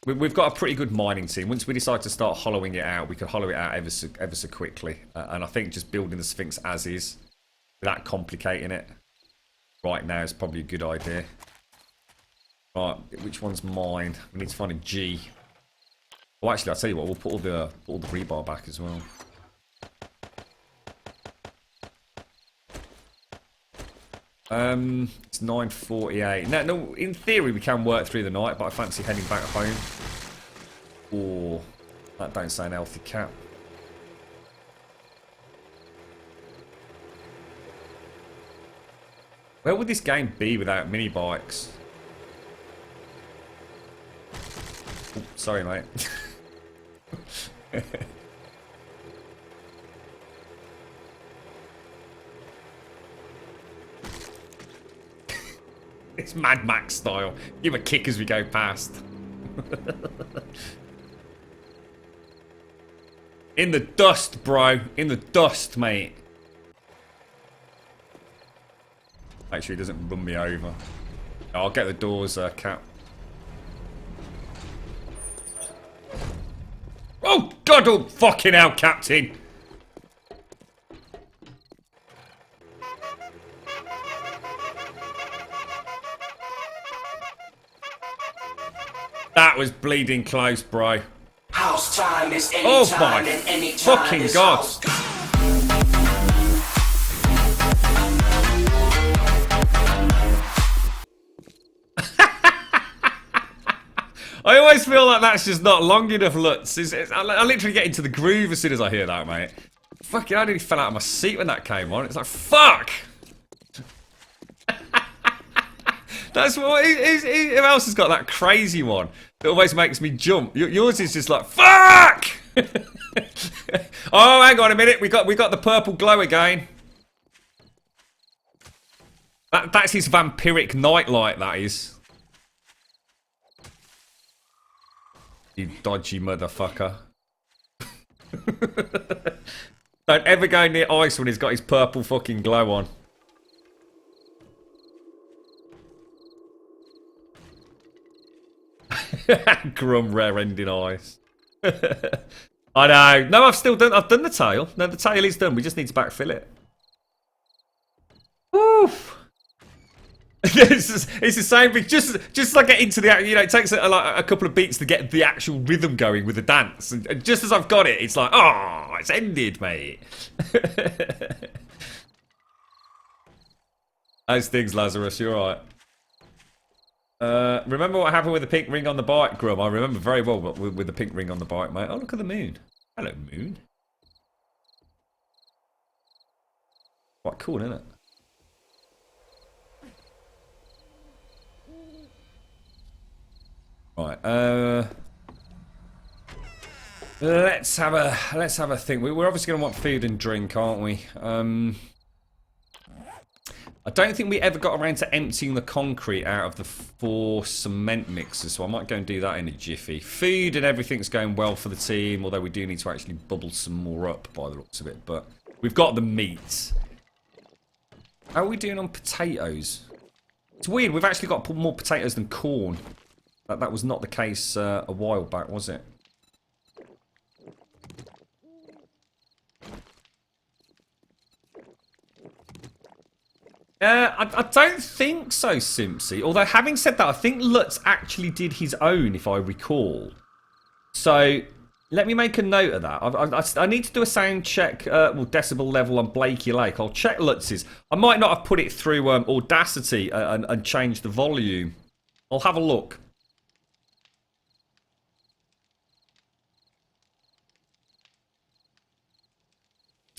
we've got a pretty good mining team. Once we decide to start hollowing it out, we can hollow it out ever so quickly. And I think just building the Sphinx as is, without complicating it, right now is probably a good idea. Right, which one's mine? We need to find a G. Oh, actually, I'll tell you what. We'll put all the rebar back as well. It's 9:48. No, in theory we can work through the night, but I fancy heading back home. Oh, that don't sound healthy, cat. Where would this game be without mini bikes? Oh, sorry, mate. It's Mad Max style. Give a kick as we go past. In the dust, bro. In the dust, mate. Make sure he doesn't run me over. I'll get the doors, Cap. Oh, God, oh, fucking hell, Captain. That was bleeding close, bro. House time is any Oh time my and any time fucking is god. house. I always feel like that's just not long enough, Lutz. I literally get into the groove as soon as I hear that, mate. Fucking, I nearly fell out of my seat when that came on. It's like, fuck! That's what. Who else has got that crazy one that always makes me jump? Yours is just like, fuck! Oh, hang on a minute. We got the purple glow again. That's his vampiric nightlight, that is. You dodgy motherfucker. Don't ever go near ice when he's got his purple fucking glow on. Grum rare ending ice. I know. No, I've done the tail. No, the tail is done. We just need to backfill it. Woof. It's the same thing. Just like get into the, it takes like a couple of beats to get the actual rhythm going with the dance, and just as I've got it, it's like, oh, it's ended, mate. How's things, Lazarus? You alright? Remember what happened with the pink ring on the bike, Grum? I remember very well with the pink ring on the bike, mate. Oh, look at the moon. Hello, moon. Quite cool, isn't it? Right. Let's have a think. We're obviously going to want food and drink, aren't we? I don't think we ever got around to emptying the concrete out of the 4 cement mixers, so I might go and do that in a jiffy. Food and everything's going well for the team, although we do need to actually bubble some more up by the looks of it. But we've got the meat. How are we doing on potatoes? It's weird, we've actually got more potatoes than corn. That was not the case a while back, was it? I don't think so, Simpsy. Although, having said that, I think Lutz actually did his own, if I recall. So, let me make a note of that. I need to do a sound check, well, decibel level on Blakey Lake. I'll check Lutz's. I might not have put it through Audacity and changed the volume. I'll have a look.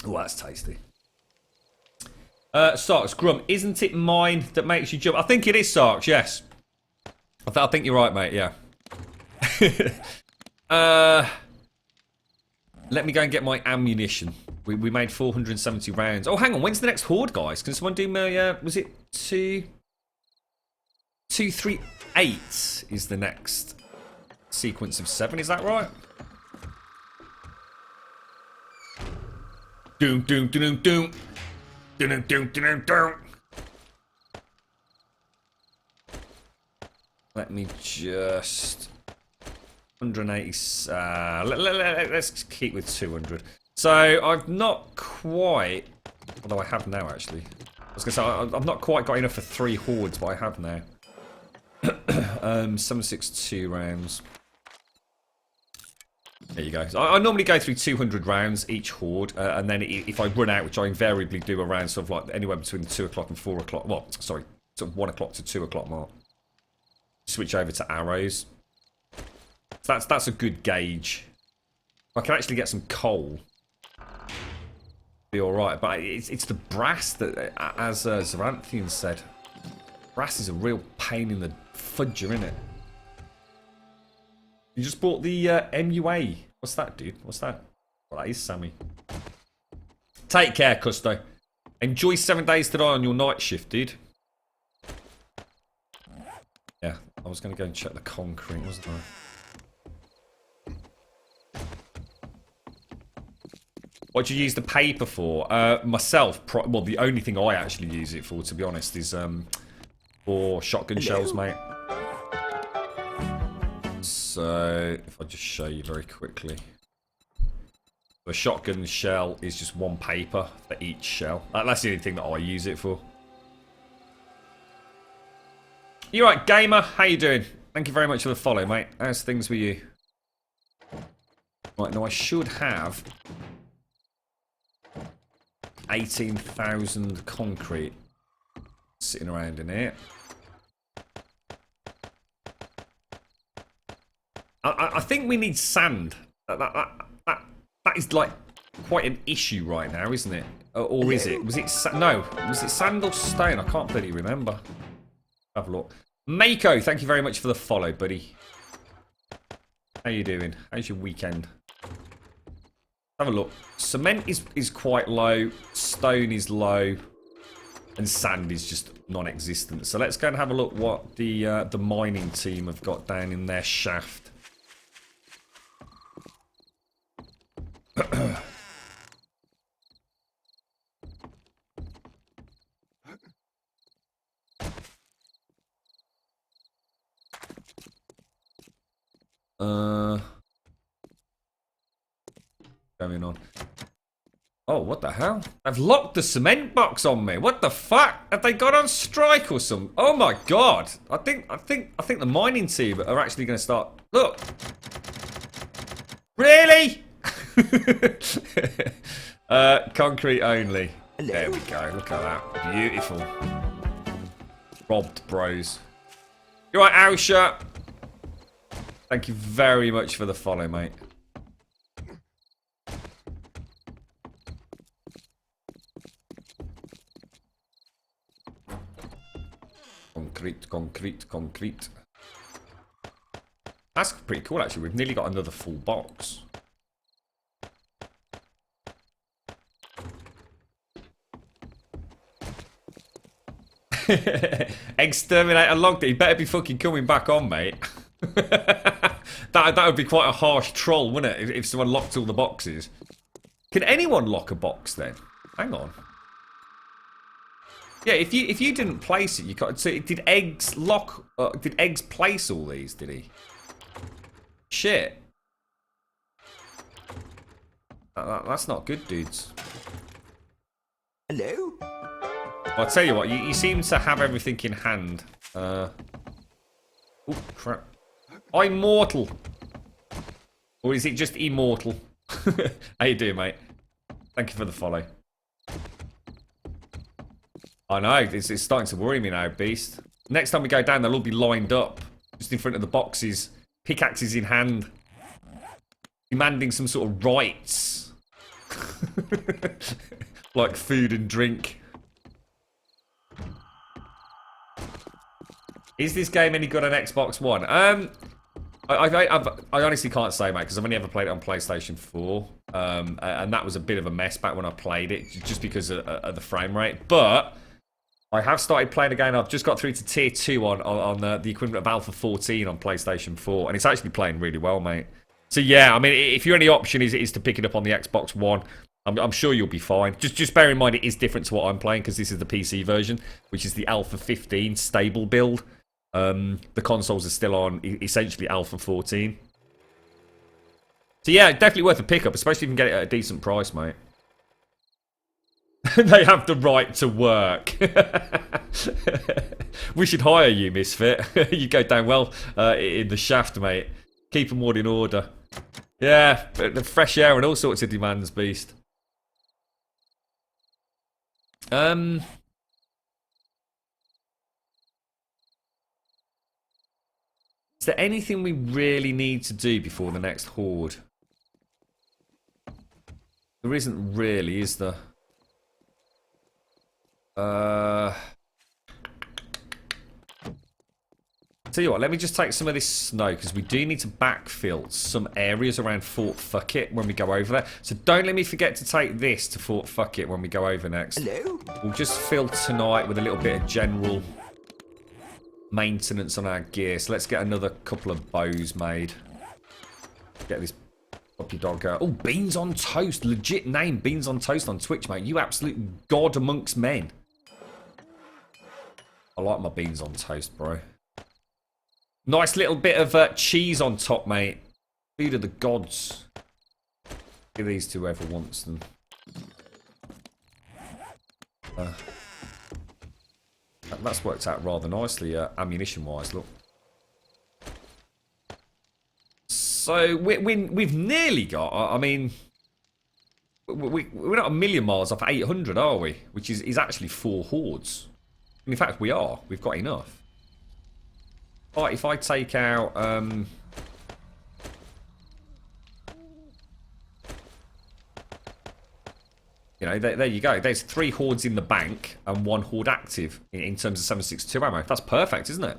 Oh, that's tasty. Sarks, Grum, isn't it mine that makes you jump? I think it is, Sarks, yes. I think you're right, mate, yeah. Let me go and get my ammunition. We made 470 rounds. Oh, hang on, when's the next horde, guys? Can someone do my, was it 238 is the next sequence of 7, is that right? Doom, doom, doom, doom. Doom, doom, doom, doom. Let me just 180. Let's keep with 200. So I've not quite, although I have now actually. I was gonna say I've not quite got enough for 3 hordes, but I have now. 762 rounds. There you go. So I normally go through 200 rounds each horde, and then if I run out, which I invariably do around sort of like anywhere between the 2 o'clock and 4 o'clock, well, sorry, sort of 1 o'clock to 2 o'clock mark, switch over to arrows. So that's a good gauge. I can actually get some coal. Be alright, but it's the brass that, as Zaranthian said, brass is a real pain in the fudger, isn't it? You just bought the MUA. What's that, dude? What's that? Well, that is Sammy. Take care, Custo. Enjoy 7 days to die on your night shift, dude. Yeah, I was going to go and check the concrete, wasn't I? What do you use the paper for? Myself, well, the only thing I actually use it for, to be honest, is for shotgun shells, mate. So, if I just show you very quickly. The shotgun shell is just 1 paper for each shell. That's the only thing that I use it for. You right, gamer? How you doing? Thank you very much for the follow, mate. How's things with you? Right, now I should have 18,000 concrete sitting around in here. I think we need sand. That is like quite an issue right now, isn't it? Or is it? Was it no? Was it sand or stone? I can't really remember. Have a look. Mako, thank you very much for the follow, buddy. How you doing? How's your weekend? Have a look. Cement is quite low. Stone is low. And sand is just non-existent. So let's go and have a look what the mining team have got down in their shaft. Going on. Oh, what the hell? I've locked the cement box on me. What the fuck? Have they got on strike or something? Oh my god! I think the mining team are actually going to start. Look. Really? Concrete only. Hello. There we go. Look at that. Beautiful. Robbed bros. You right, Ausha? Thank you very much for the follow, mate. Concrete, concrete, concrete. That's pretty cool, actually. We've nearly got another full box. Exterminator logged it. He better be fucking coming back on, mate. that would be quite a harsh troll, wouldn't it? If someone locked all the boxes. Can anyone lock a box then? Hang on. Yeah, if you didn't place it, you can't. So did Eggs lock? Did Eggs place all these? Did he? Shit. That's not good, dudes. Hello? I'll tell you what. You seem to have everything in hand. Oh crap! I'm mortal. Or is it just immortal? How you doing, mate? Thank you for the follow. I know, it's starting to worry me now, Beast. Next time we go down, they'll all be lined up. Just in front of the boxes. Pickaxes in hand. Demanding some sort of rights. Like food and drink. Is this game any good on Xbox One? I honestly can't say, mate, because I've only ever played it on PlayStation 4. And that was a bit of a mess back when I played it, just because of the frame rate. But I have started playing again. I've just got through to Tier 2 on the equivalent of Alpha 14 on PlayStation 4. And it's actually playing really well, mate. So yeah, I mean, if your only option is to pick it up on the Xbox One, I'm sure you'll be fine. Just bear in mind it is different to what I'm playing, because this is the PC version, which is the Alpha 15 stable build. The consoles are still on essentially Alpha 14. So yeah, definitely worth a pickup, especially if you can get it at a decent price, mate. They have the right to work. We should hire you, Misfit. You go down well in the shaft, mate. Keep them all in order. Yeah, the fresh air and all sorts of demands, Beast. Is there anything we really need to do before the next horde? There isn't really, is there? Tell you what, let me just take some of this snow, because we do need to backfill some areas around Fort Fuckit when we go over there. So don't let me forget to take this to Fort Fuckit when we go over next. Hello? We'll just fill tonight with a little bit of general maintenance on our gear. So let's get another couple of bows made. Get this puppy dog out. Oh, Beans on Toast. Legit name, Beans on Toast on Twitch, mate. You absolute god amongst men. I like my beans on toast, bro. Nice little bit of cheese on top, mate. Food of the gods. Give these to whoever wants them. That's worked out rather nicely, ammunition-wise, look. So, we've nearly got, I mean... We're not a million miles off 800, are we? Which is actually 4 hordes. In fact, we are. We've got enough. Alright, if I take out... you know, there you go. There's 3 hordes in the bank and 1 horde active in terms of 7.62 ammo. That's perfect, isn't it?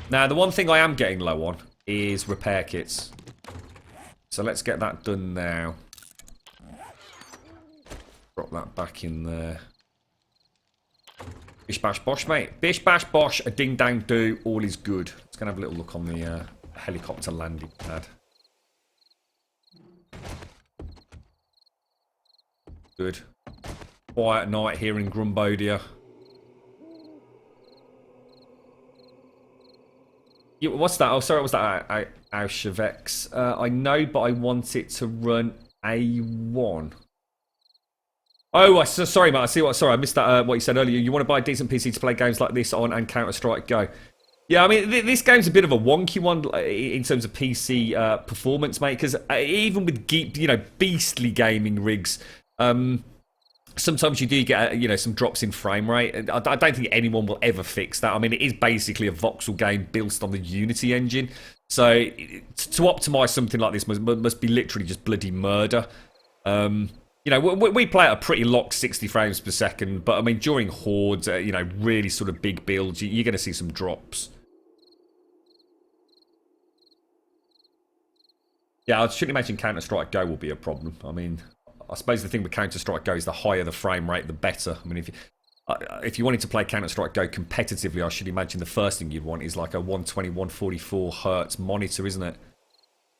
Now, the one thing I am getting low on is repair kits. So let's get that done now. Drop that back in there. Bish bash bosh, mate. Bish bash bosh, a ding dang do, all is good. Let's go and have a little look on the helicopter landing pad. Good. Quiet night here in Grumbodia. What's that? Oh, sorry, what's that? Auschwitz. I know, but I want it to run A1. Oh, sorry, mate. Sorry, I missed that. What you said earlier. You want to buy a decent PC to play games like this on and Counter-Strike Go. Yeah, I mean, this game's a bit of a wonky one in terms of PC performance, mate. Because even with beastly gaming rigs, sometimes you do get some drops in frame rate. I don't think anyone will ever fix that. I mean, it is basically a voxel game built on the Unity engine. So to optimize something like this must be literally just bloody murder. You know, we play at a pretty locked 60 frames per second, but I mean, during hordes, you know, really sort of big builds, you're going to see some drops. Yeah, I shouldn't imagine Counter-Strike Go will be a problem. I mean, I suppose the thing with Counter-Strike Go is the higher the frame rate, the better. I mean, if you wanted to play Counter-Strike Go competitively, I should imagine the first thing you'd want is like a 120, 144 hertz monitor, isn't it?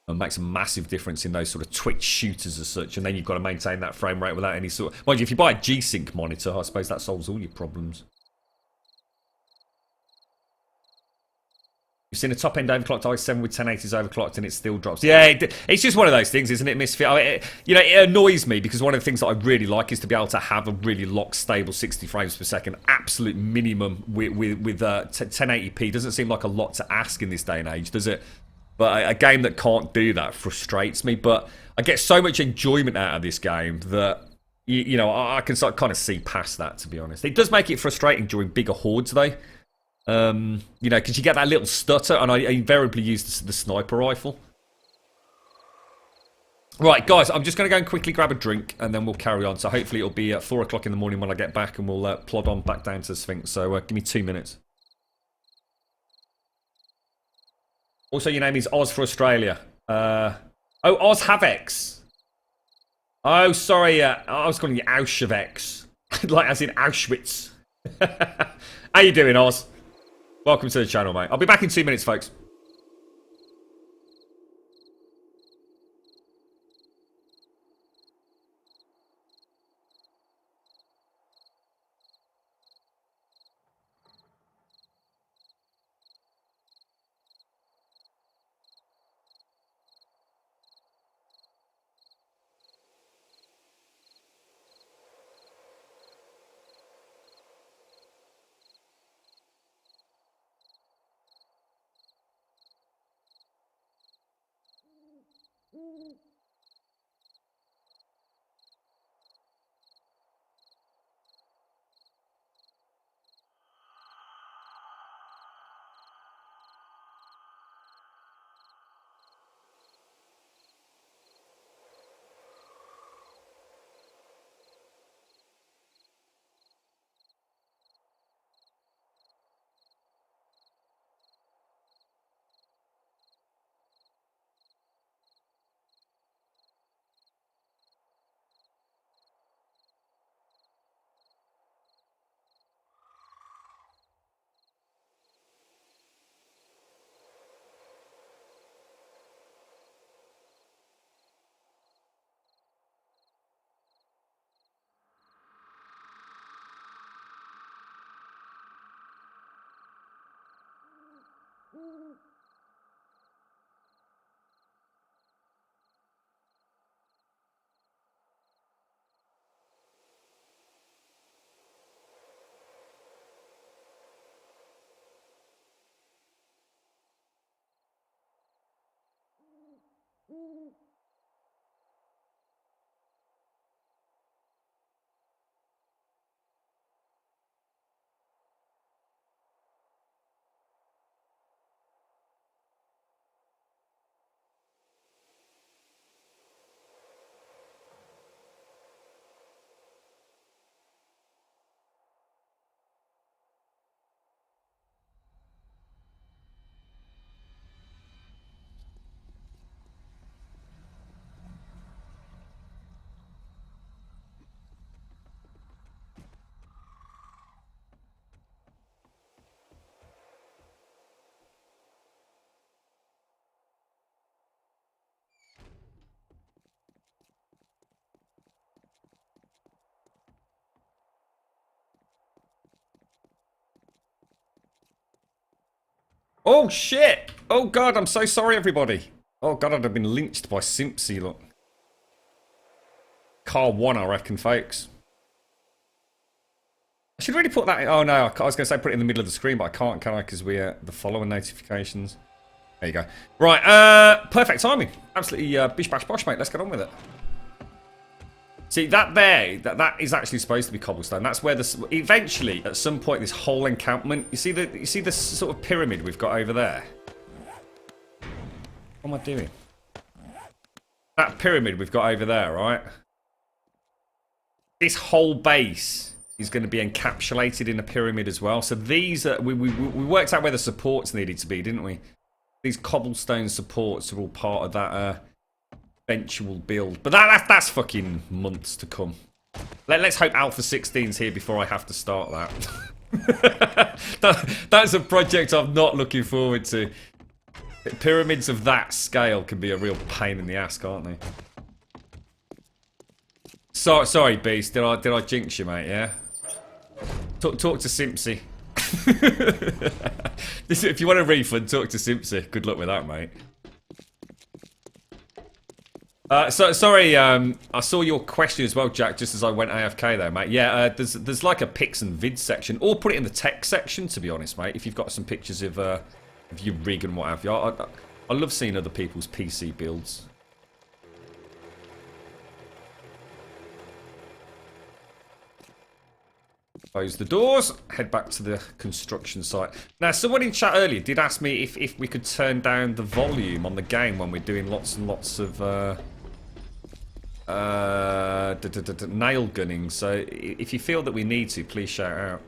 It makes a massive difference in those sort of Twitch shooters as such, and then you've got to maintain that frame rate without any sort of... Mind you, if you buy a G-Sync monitor, I suppose that solves all your problems. You've seen a top-end overclocked i7 with 1080s overclocked and it still drops. Yeah, it's just one of those things, isn't it, Misfit? I mean, you know, it annoys me because one of the things that I really like is to be able to have a really locked, stable 60 frames per second, absolute minimum with 1080p. Doesn't seem like a lot to ask in this day and age, does it? But a game that can't do that frustrates me. But I get so much enjoyment out of this game that, you know, I can sort of kind of see past that, to be honest. It does make it frustrating during bigger hordes, though. You know, because you get that little stutter, and I invariably use the sniper rifle. Right, guys, I'm just going to go and quickly grab a drink, and then we'll carry on. So hopefully it'll be at 4 o'clock in the morning when I get back, and we'll plod on back down to Sphinx. So give me 2 minutes. Also, your name is Oz for Australia. Oh, Oz Havex. Oh, sorry. I was calling you Auschwitz. Like, as in Auschwitz. How you doing, Oz? Welcome to the channel, mate. I'll be back in 2 minutes, folks. Oh, shit! Oh, God, I'm so sorry, everybody. Oh, God, I'd have been lynched by Simpsy, look. Car 1, I reckon, folks. I should really put that in. Oh, no, I was going to say put it in the middle of the screen, but I can't, can I? Because we're the following notifications. There you go. Right, perfect timing. Absolutely bish bash bosh, mate. Let's get on with it. See, that there, that is actually supposed to be cobblestone. That's where the eventually, at some point, this whole encampment. You see the sort of pyramid we've got over there. What am I doing? That pyramid we've got over there, right? this whole base is going to be encapsulated in a pyramid as well. So these are, we worked out where the supports needed to be, didn't we? These cobblestone supports are all part of that eventual build. But that's fucking months to come. Let's hope Alpha 16's here before I have to start that. That's a project I'm not looking forward to. Pyramids of that scale can be a real pain in the ass, can't they? Sorry, Beast. Did I jinx you, mate? Yeah. Talk to Simpsy. If you want a refund, talk to Simpsy. Good luck with that, mate. Sorry. I saw your question as well, Jack. Just as I went AFK there, mate. Yeah. There's like a pics and vids section, or put it in the tech section. To be honest, mate. If you've got some pictures of your rig and what have you, I love seeing other people's PC builds. Close the doors, head back to the construction site. Now, someone in chat earlier did ask me if we could turn down the volume on the game when we're doing lots and lots of nail gunning. So if you feel that we need to, please shout out.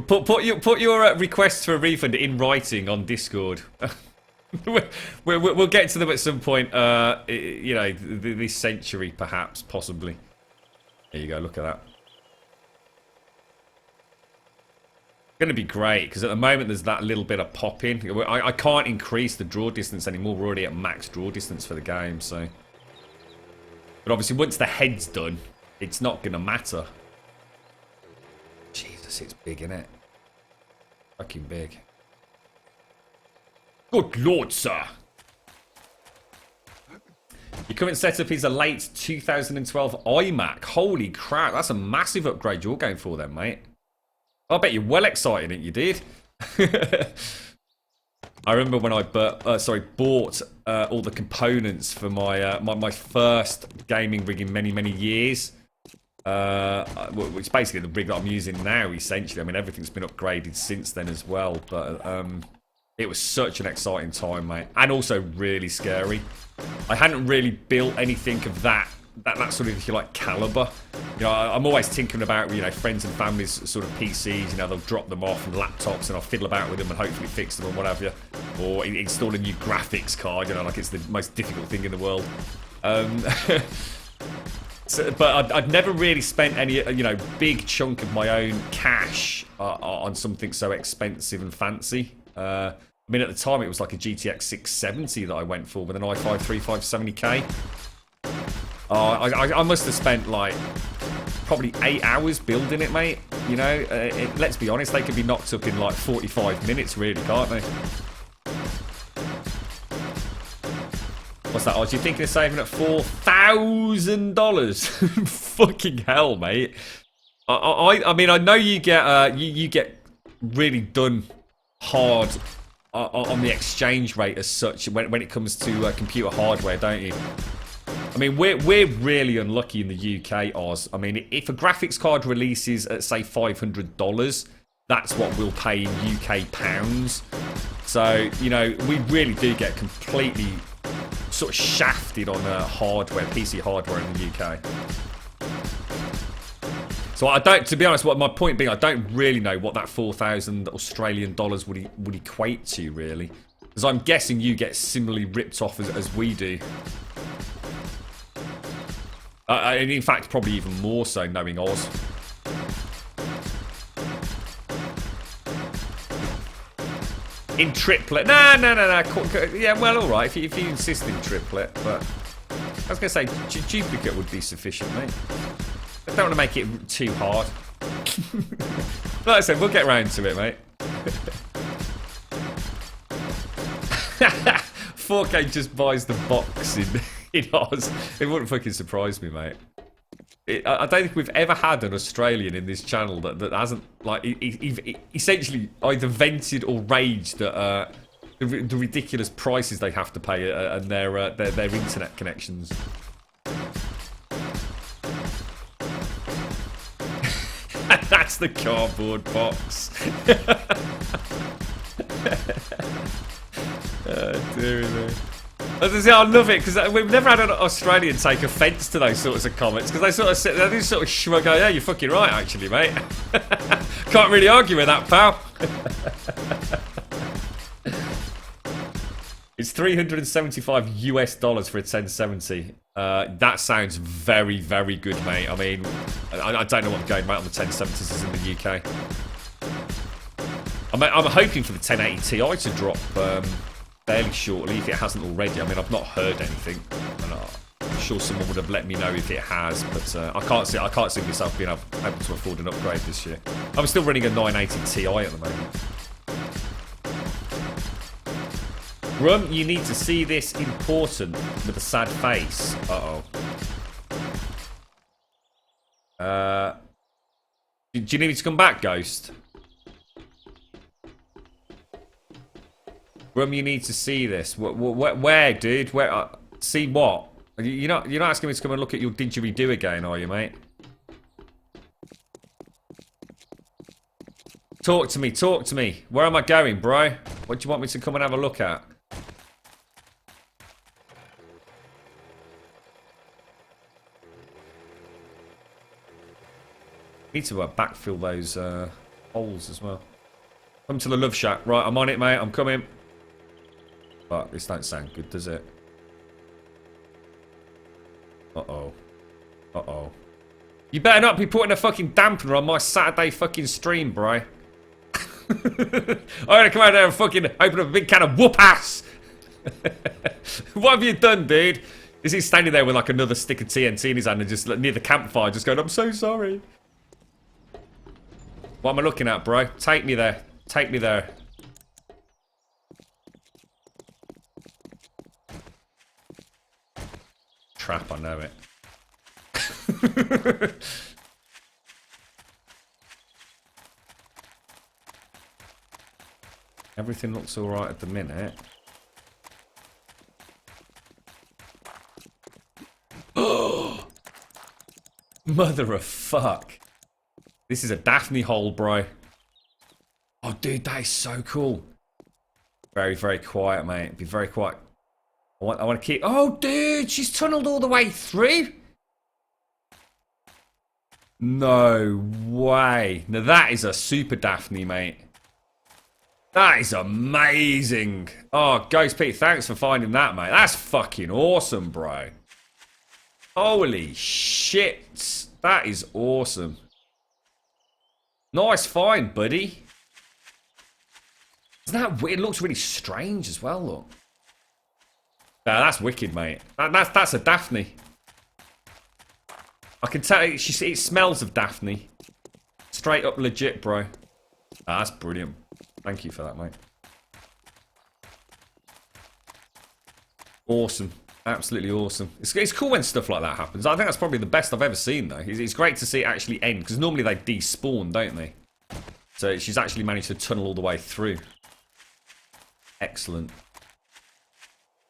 Put your request for a refund in writing on Discord. We'll get to them at some point. You know, this century, perhaps, possibly. There you go. Look at that. Going to be great because at the moment there's that little bit of popping. I can't increase the draw distance anymore. We're already at max draw distance for the game, so. But obviously, once the head's done, it's not going to matter. Jesus, it's big, isn't it? Fucking big. Good lord, sir. Your current setup is a late 2012 iMac. Holy crap, that's a massive upgrade you're going for then, mate. I bet you're well excited, ain't you, did? I remember when I bought all the components for my my first gaming rig in many years. Which is basically the rig that I'm using now, essentially. I mean, everything's been upgraded since then as well, but it was such an exciting time, mate, and also really scary. I hadn't really built anything of that sort of, if you like, caliber. You know, I'm always thinking about, you know, friends and families sort of PCs. You know, they'll drop them off and laptops, and I'll fiddle about with them and hopefully fix them and what have you, or install a new graphics card. You know, like it's the most difficult thing in the world. But I'd never really spent any, you know, big chunk of my own cash on something so expensive and fancy. I mean, at the time, it was like a GTX 670 that I went for with an i5 3570K. I must have spent, like, probably 8 hours building it, mate. You know, let's be honest, they could be knocked up in, like, 45 minutes, really, can't they? What's that? Oh, do you think they're saving at $4,000? Fucking hell, mate. I mean, I know you get you get really done hard on the exchange rate as such when it comes to computer hardware, don't you? I mean, we're really unlucky in the UK, Oz. I mean, if a graphics card releases at, say, $500, that's what we'll pay in UK pounds. So, you know, we really do get completely sort of shafted on hardware, PC hardware in the UK. So I don't, to be honest, what my point being, I don't really know what that 4,000 Australian dollars would equate to, really, because I'm guessing you get similarly ripped off as we do. And in fact, probably even more so, knowing Oz. In triplet? No. Yeah, well, all right, if you insist in triplet, but I was going to say duplicate would be sufficient, mate. I don't want to make it too hard. Like I said, we'll get round to it, mate. 4K just buys the box in Oz. It wouldn't fucking surprise me, mate. I don't think we've ever had an Australian in this channel that hasn't, like, essentially either vented or raged at the ridiculous prices they have to pay and their internet connections. That's the cardboard box. Dear me. I love it because we've never had an Australian take offence to those sorts of comments because they sort of sit there, they sort of shrug, go, yeah, you're fucking right, actually, mate. Can't really argue with that, pal. It's $375 US for a 1070. That sounds very, very good, mate. I mean, I don't know what the going rate on the 1070s is in the UK. I'm hoping for the 1080 Ti to drop fairly shortly, if it hasn't already. I mean, I've not heard anything, and I'm sure someone would have let me know if it has. But I can't see myself being able to afford an upgrade this year. I'm still running a 980 Ti at the moment. Grum, you need to see this important with a sad face. Do you need me to come back, Ghost? Grum, you need to see this. Where, dude? Where? See what? You're not asking me to come and look at your didgeridoo again, are you, mate? Talk to me, talk to me. Where am I going, bro? What do you want me to come and have a look at? Need to backfill those holes as well. Come to the love shack. Right, I'm on it, mate. I'm coming. But this don't sound good, does it? Uh-oh. Uh-oh. You better not be putting a fucking dampener on my Saturday fucking stream, bro. I'm gonna come out there and fucking open up a big can of whoop ass. What have you done, dude? Is he standing there with like another stick of TNT in his hand and just near the campfire just going, I'm so sorry. What am I looking at, bro? Take me there. Take me there. Trap, I know it. Everything looks alright at the minute. Oh! Mother of fuck. This is a Daphne hole, bro. Oh, dude, that is so cool. Very, very quiet, mate. Be very quiet. I want to keep... Oh, dude, she's tunneled all the way through? No way. Now, that is a super Daphne, mate. That is amazing. Oh, Ghost Pete, thanks for finding that, mate. That's fucking awesome, bro. Holy shit. That is awesome. Nice find, buddy. Isn't that weird? It looks really strange as well, look. Nah, that's wicked, mate. That's a Daphne. I can tell it smells of Daphne. Straight up legit, bro. Ah, that's brilliant. Thank you for that, mate. Awesome. Absolutely awesome. It's cool when stuff like that happens. I think that's probably the best I've ever seen, though. It's great to see it actually end, because normally they despawn, don't they? So she's actually managed to tunnel all the way through. Excellent.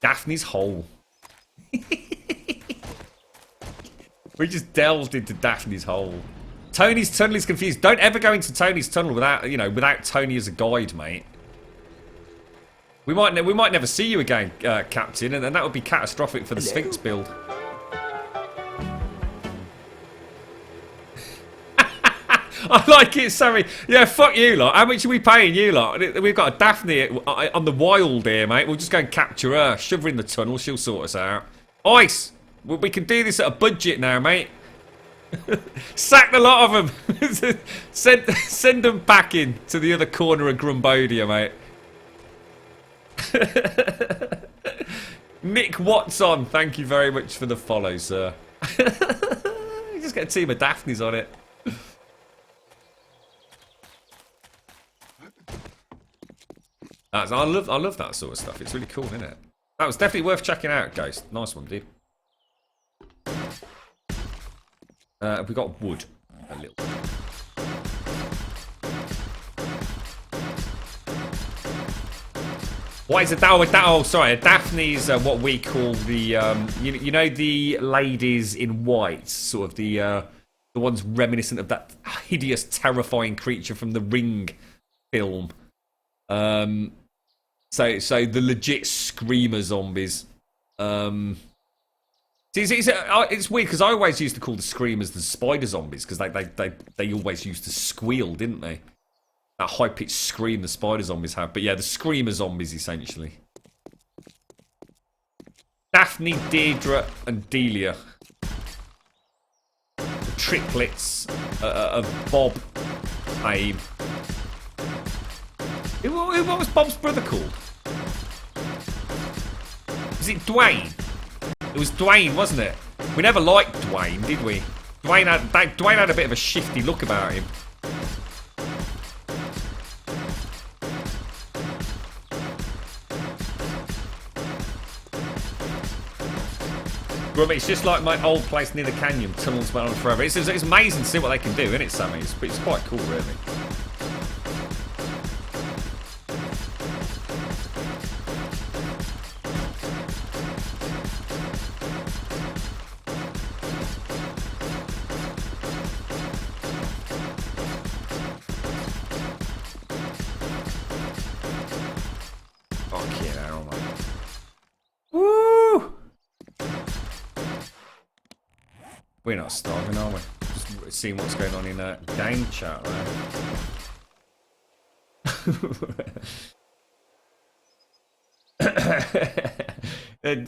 Daphne's hole. We just delved into Daphne's hole. Tony's tunnel is confused. Don't ever go into Tony's tunnel without, without Tony as a guide, mate. We might never see you again, Captain, and that would be catastrophic for the Sphinx build. I like it, sorry. Yeah, fuck you lot. How much are we paying you lot? We've got a Daphne on the wild here, mate. We'll just go and capture her. Shove her in the tunnel. She'll sort us out. Ice! We can do this at a budget now, mate. Sack a lot of them. send them back in to the other corner of Grumbodia, mate. Nick Watson, thank you very much for the follow, sir. You just get a team of Daphnes on it. I love that sort of stuff. It's really cool, isn't it? That was definitely worth checking out, Ghost. Nice one, dude. Have we got wood? A little. What is a oh, sorry, a Daphne's what we call the you know the ladies in white, sort of the ones reminiscent of that hideous, terrifying creature from the Ring film. So the legit screamer zombies. It's weird because I always used to call the screamers the spider zombies because they always used to squeal, didn't they? That high pitched scream the spider zombies have. But yeah, the screamer zombies essentially. Daphne, Deirdre, and Delia. The triplets of Bob, Abe. What was Bob's brother called? Was it Dwayne? It was Dwayne, wasn't it? We never liked Dwayne, did we? Dwayne had a bit of a shifty look about him. It's just like my old place near the canyon. Tunnels went on forever. It's amazing to see what they can do, isn't it, Sammy? It's quite cool, really. Fuck yeah, man. Woo! We're not starving, are we? Just seeing what's going on in game chat, right?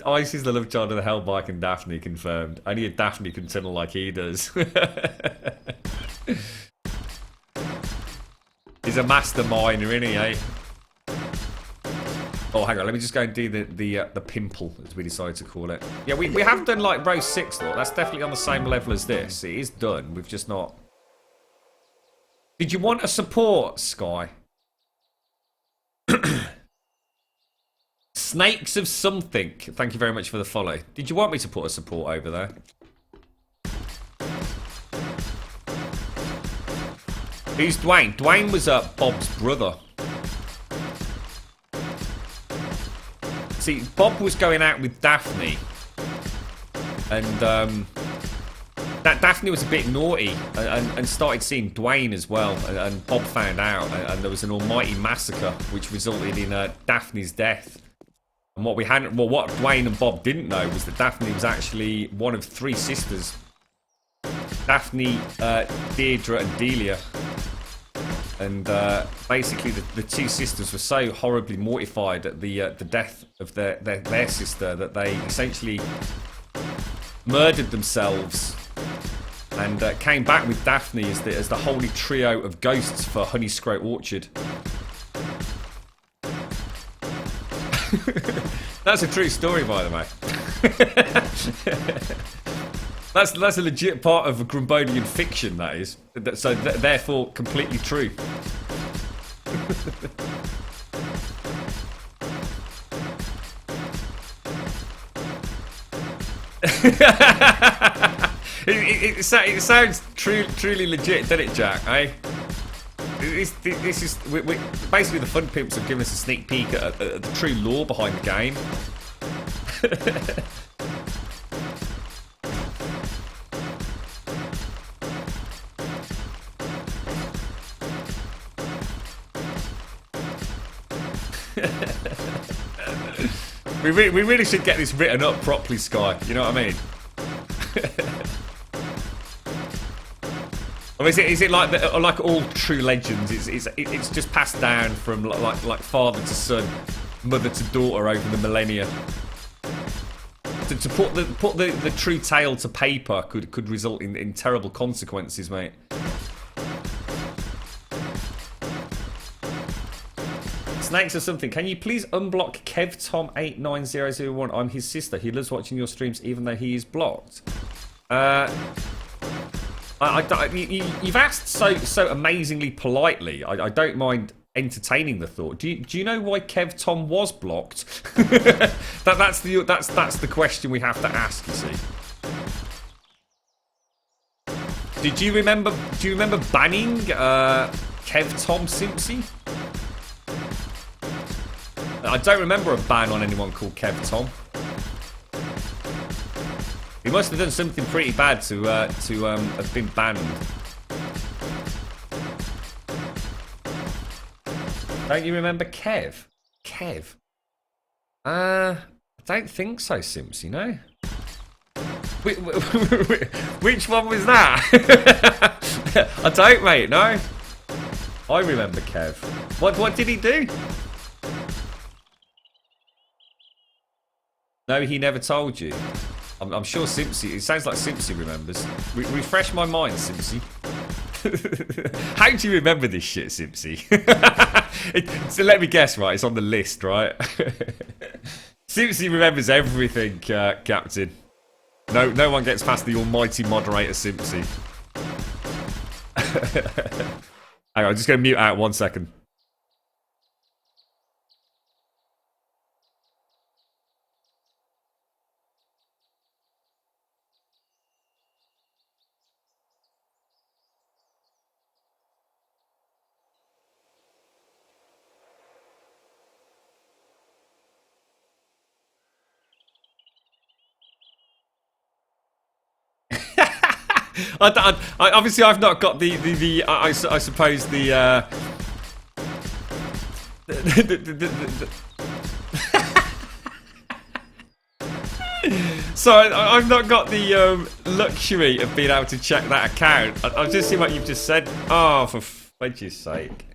Ice is the love child of the Hellbike and Daphne confirmed. Only a Daphne can tunnel like he does. He's a master miner, isn't he, eh? Oh, hang on. Let me just go and do the pimple, as we decided to call it. Yeah, we have done like row 6, though. That's definitely on the same level as this. It is done. We've just not. Did you want a support, Sky? Snakes of something. Thank you very much for the follow. Did you want me to put a support over there? Who's Dwayne? Dwayne was Bob's brother. See, Bob was going out with Daphne, and that Daphne was a bit naughty and started seeing Dwayne as well, and Bob found out, and there was an almighty massacre which resulted in Daphne's death. And what Dwayne and Bob didn't know was that Daphne was actually one of 3 sisters: Daphne, Deirdre, and Delia. And basically, the 2 sisters were so horribly mortified at the death of their sister that they essentially murdered themselves and came back with Daphne as the holy trio of ghosts for Honeyscroat Orchard. That's a true story, by the way. That's a legit part of a Grumbolian fiction, that is. So therefore, completely true. it sounds truly legit, doesn't it, Jack? Eh? This is basically the Fun Pimps have given us a sneak peek at the true lore behind the game. We really should get this written up properly, Sky. You know what I mean? Or is it like all true legends? It's just passed down from like father to son, mother to daughter over the millennia. To put the true tale to paper could result in terrible consequences, mate. Snakes or something. Can you please unblock KevTom89001? I'm his sister. He loves watching your streams even though he is blocked. You've asked so amazingly politely. I don't mind entertaining the thought. Do you know why Kev Tom was blocked? that's the question we have to ask. You see. Do you remember banning Kev Tom Simpsy? I don't remember a ban on anyone called Kev Tom. He must have done something pretty bad to have been banned. Don't you remember Kev? Kev. I don't think so, Simps, you know? Which one was that? I don't, mate, no. I remember Kev. What did he do? No, he never told you. I'm sure Simpsy. It sounds like Simpsy remembers. Refresh my mind, Simpsy. How do you remember this shit, Simpsy? So let me guess, right? It's on the list, right? Simpsy remembers everything, Captain. No one gets past the almighty moderator, Simpsy. Hang on, I'm just going to mute out 1 second. Obviously, I've not got I suppose so I've not got the luxury of being able to check that account. I've just seen what you've just said. Oh, for fudge's sake.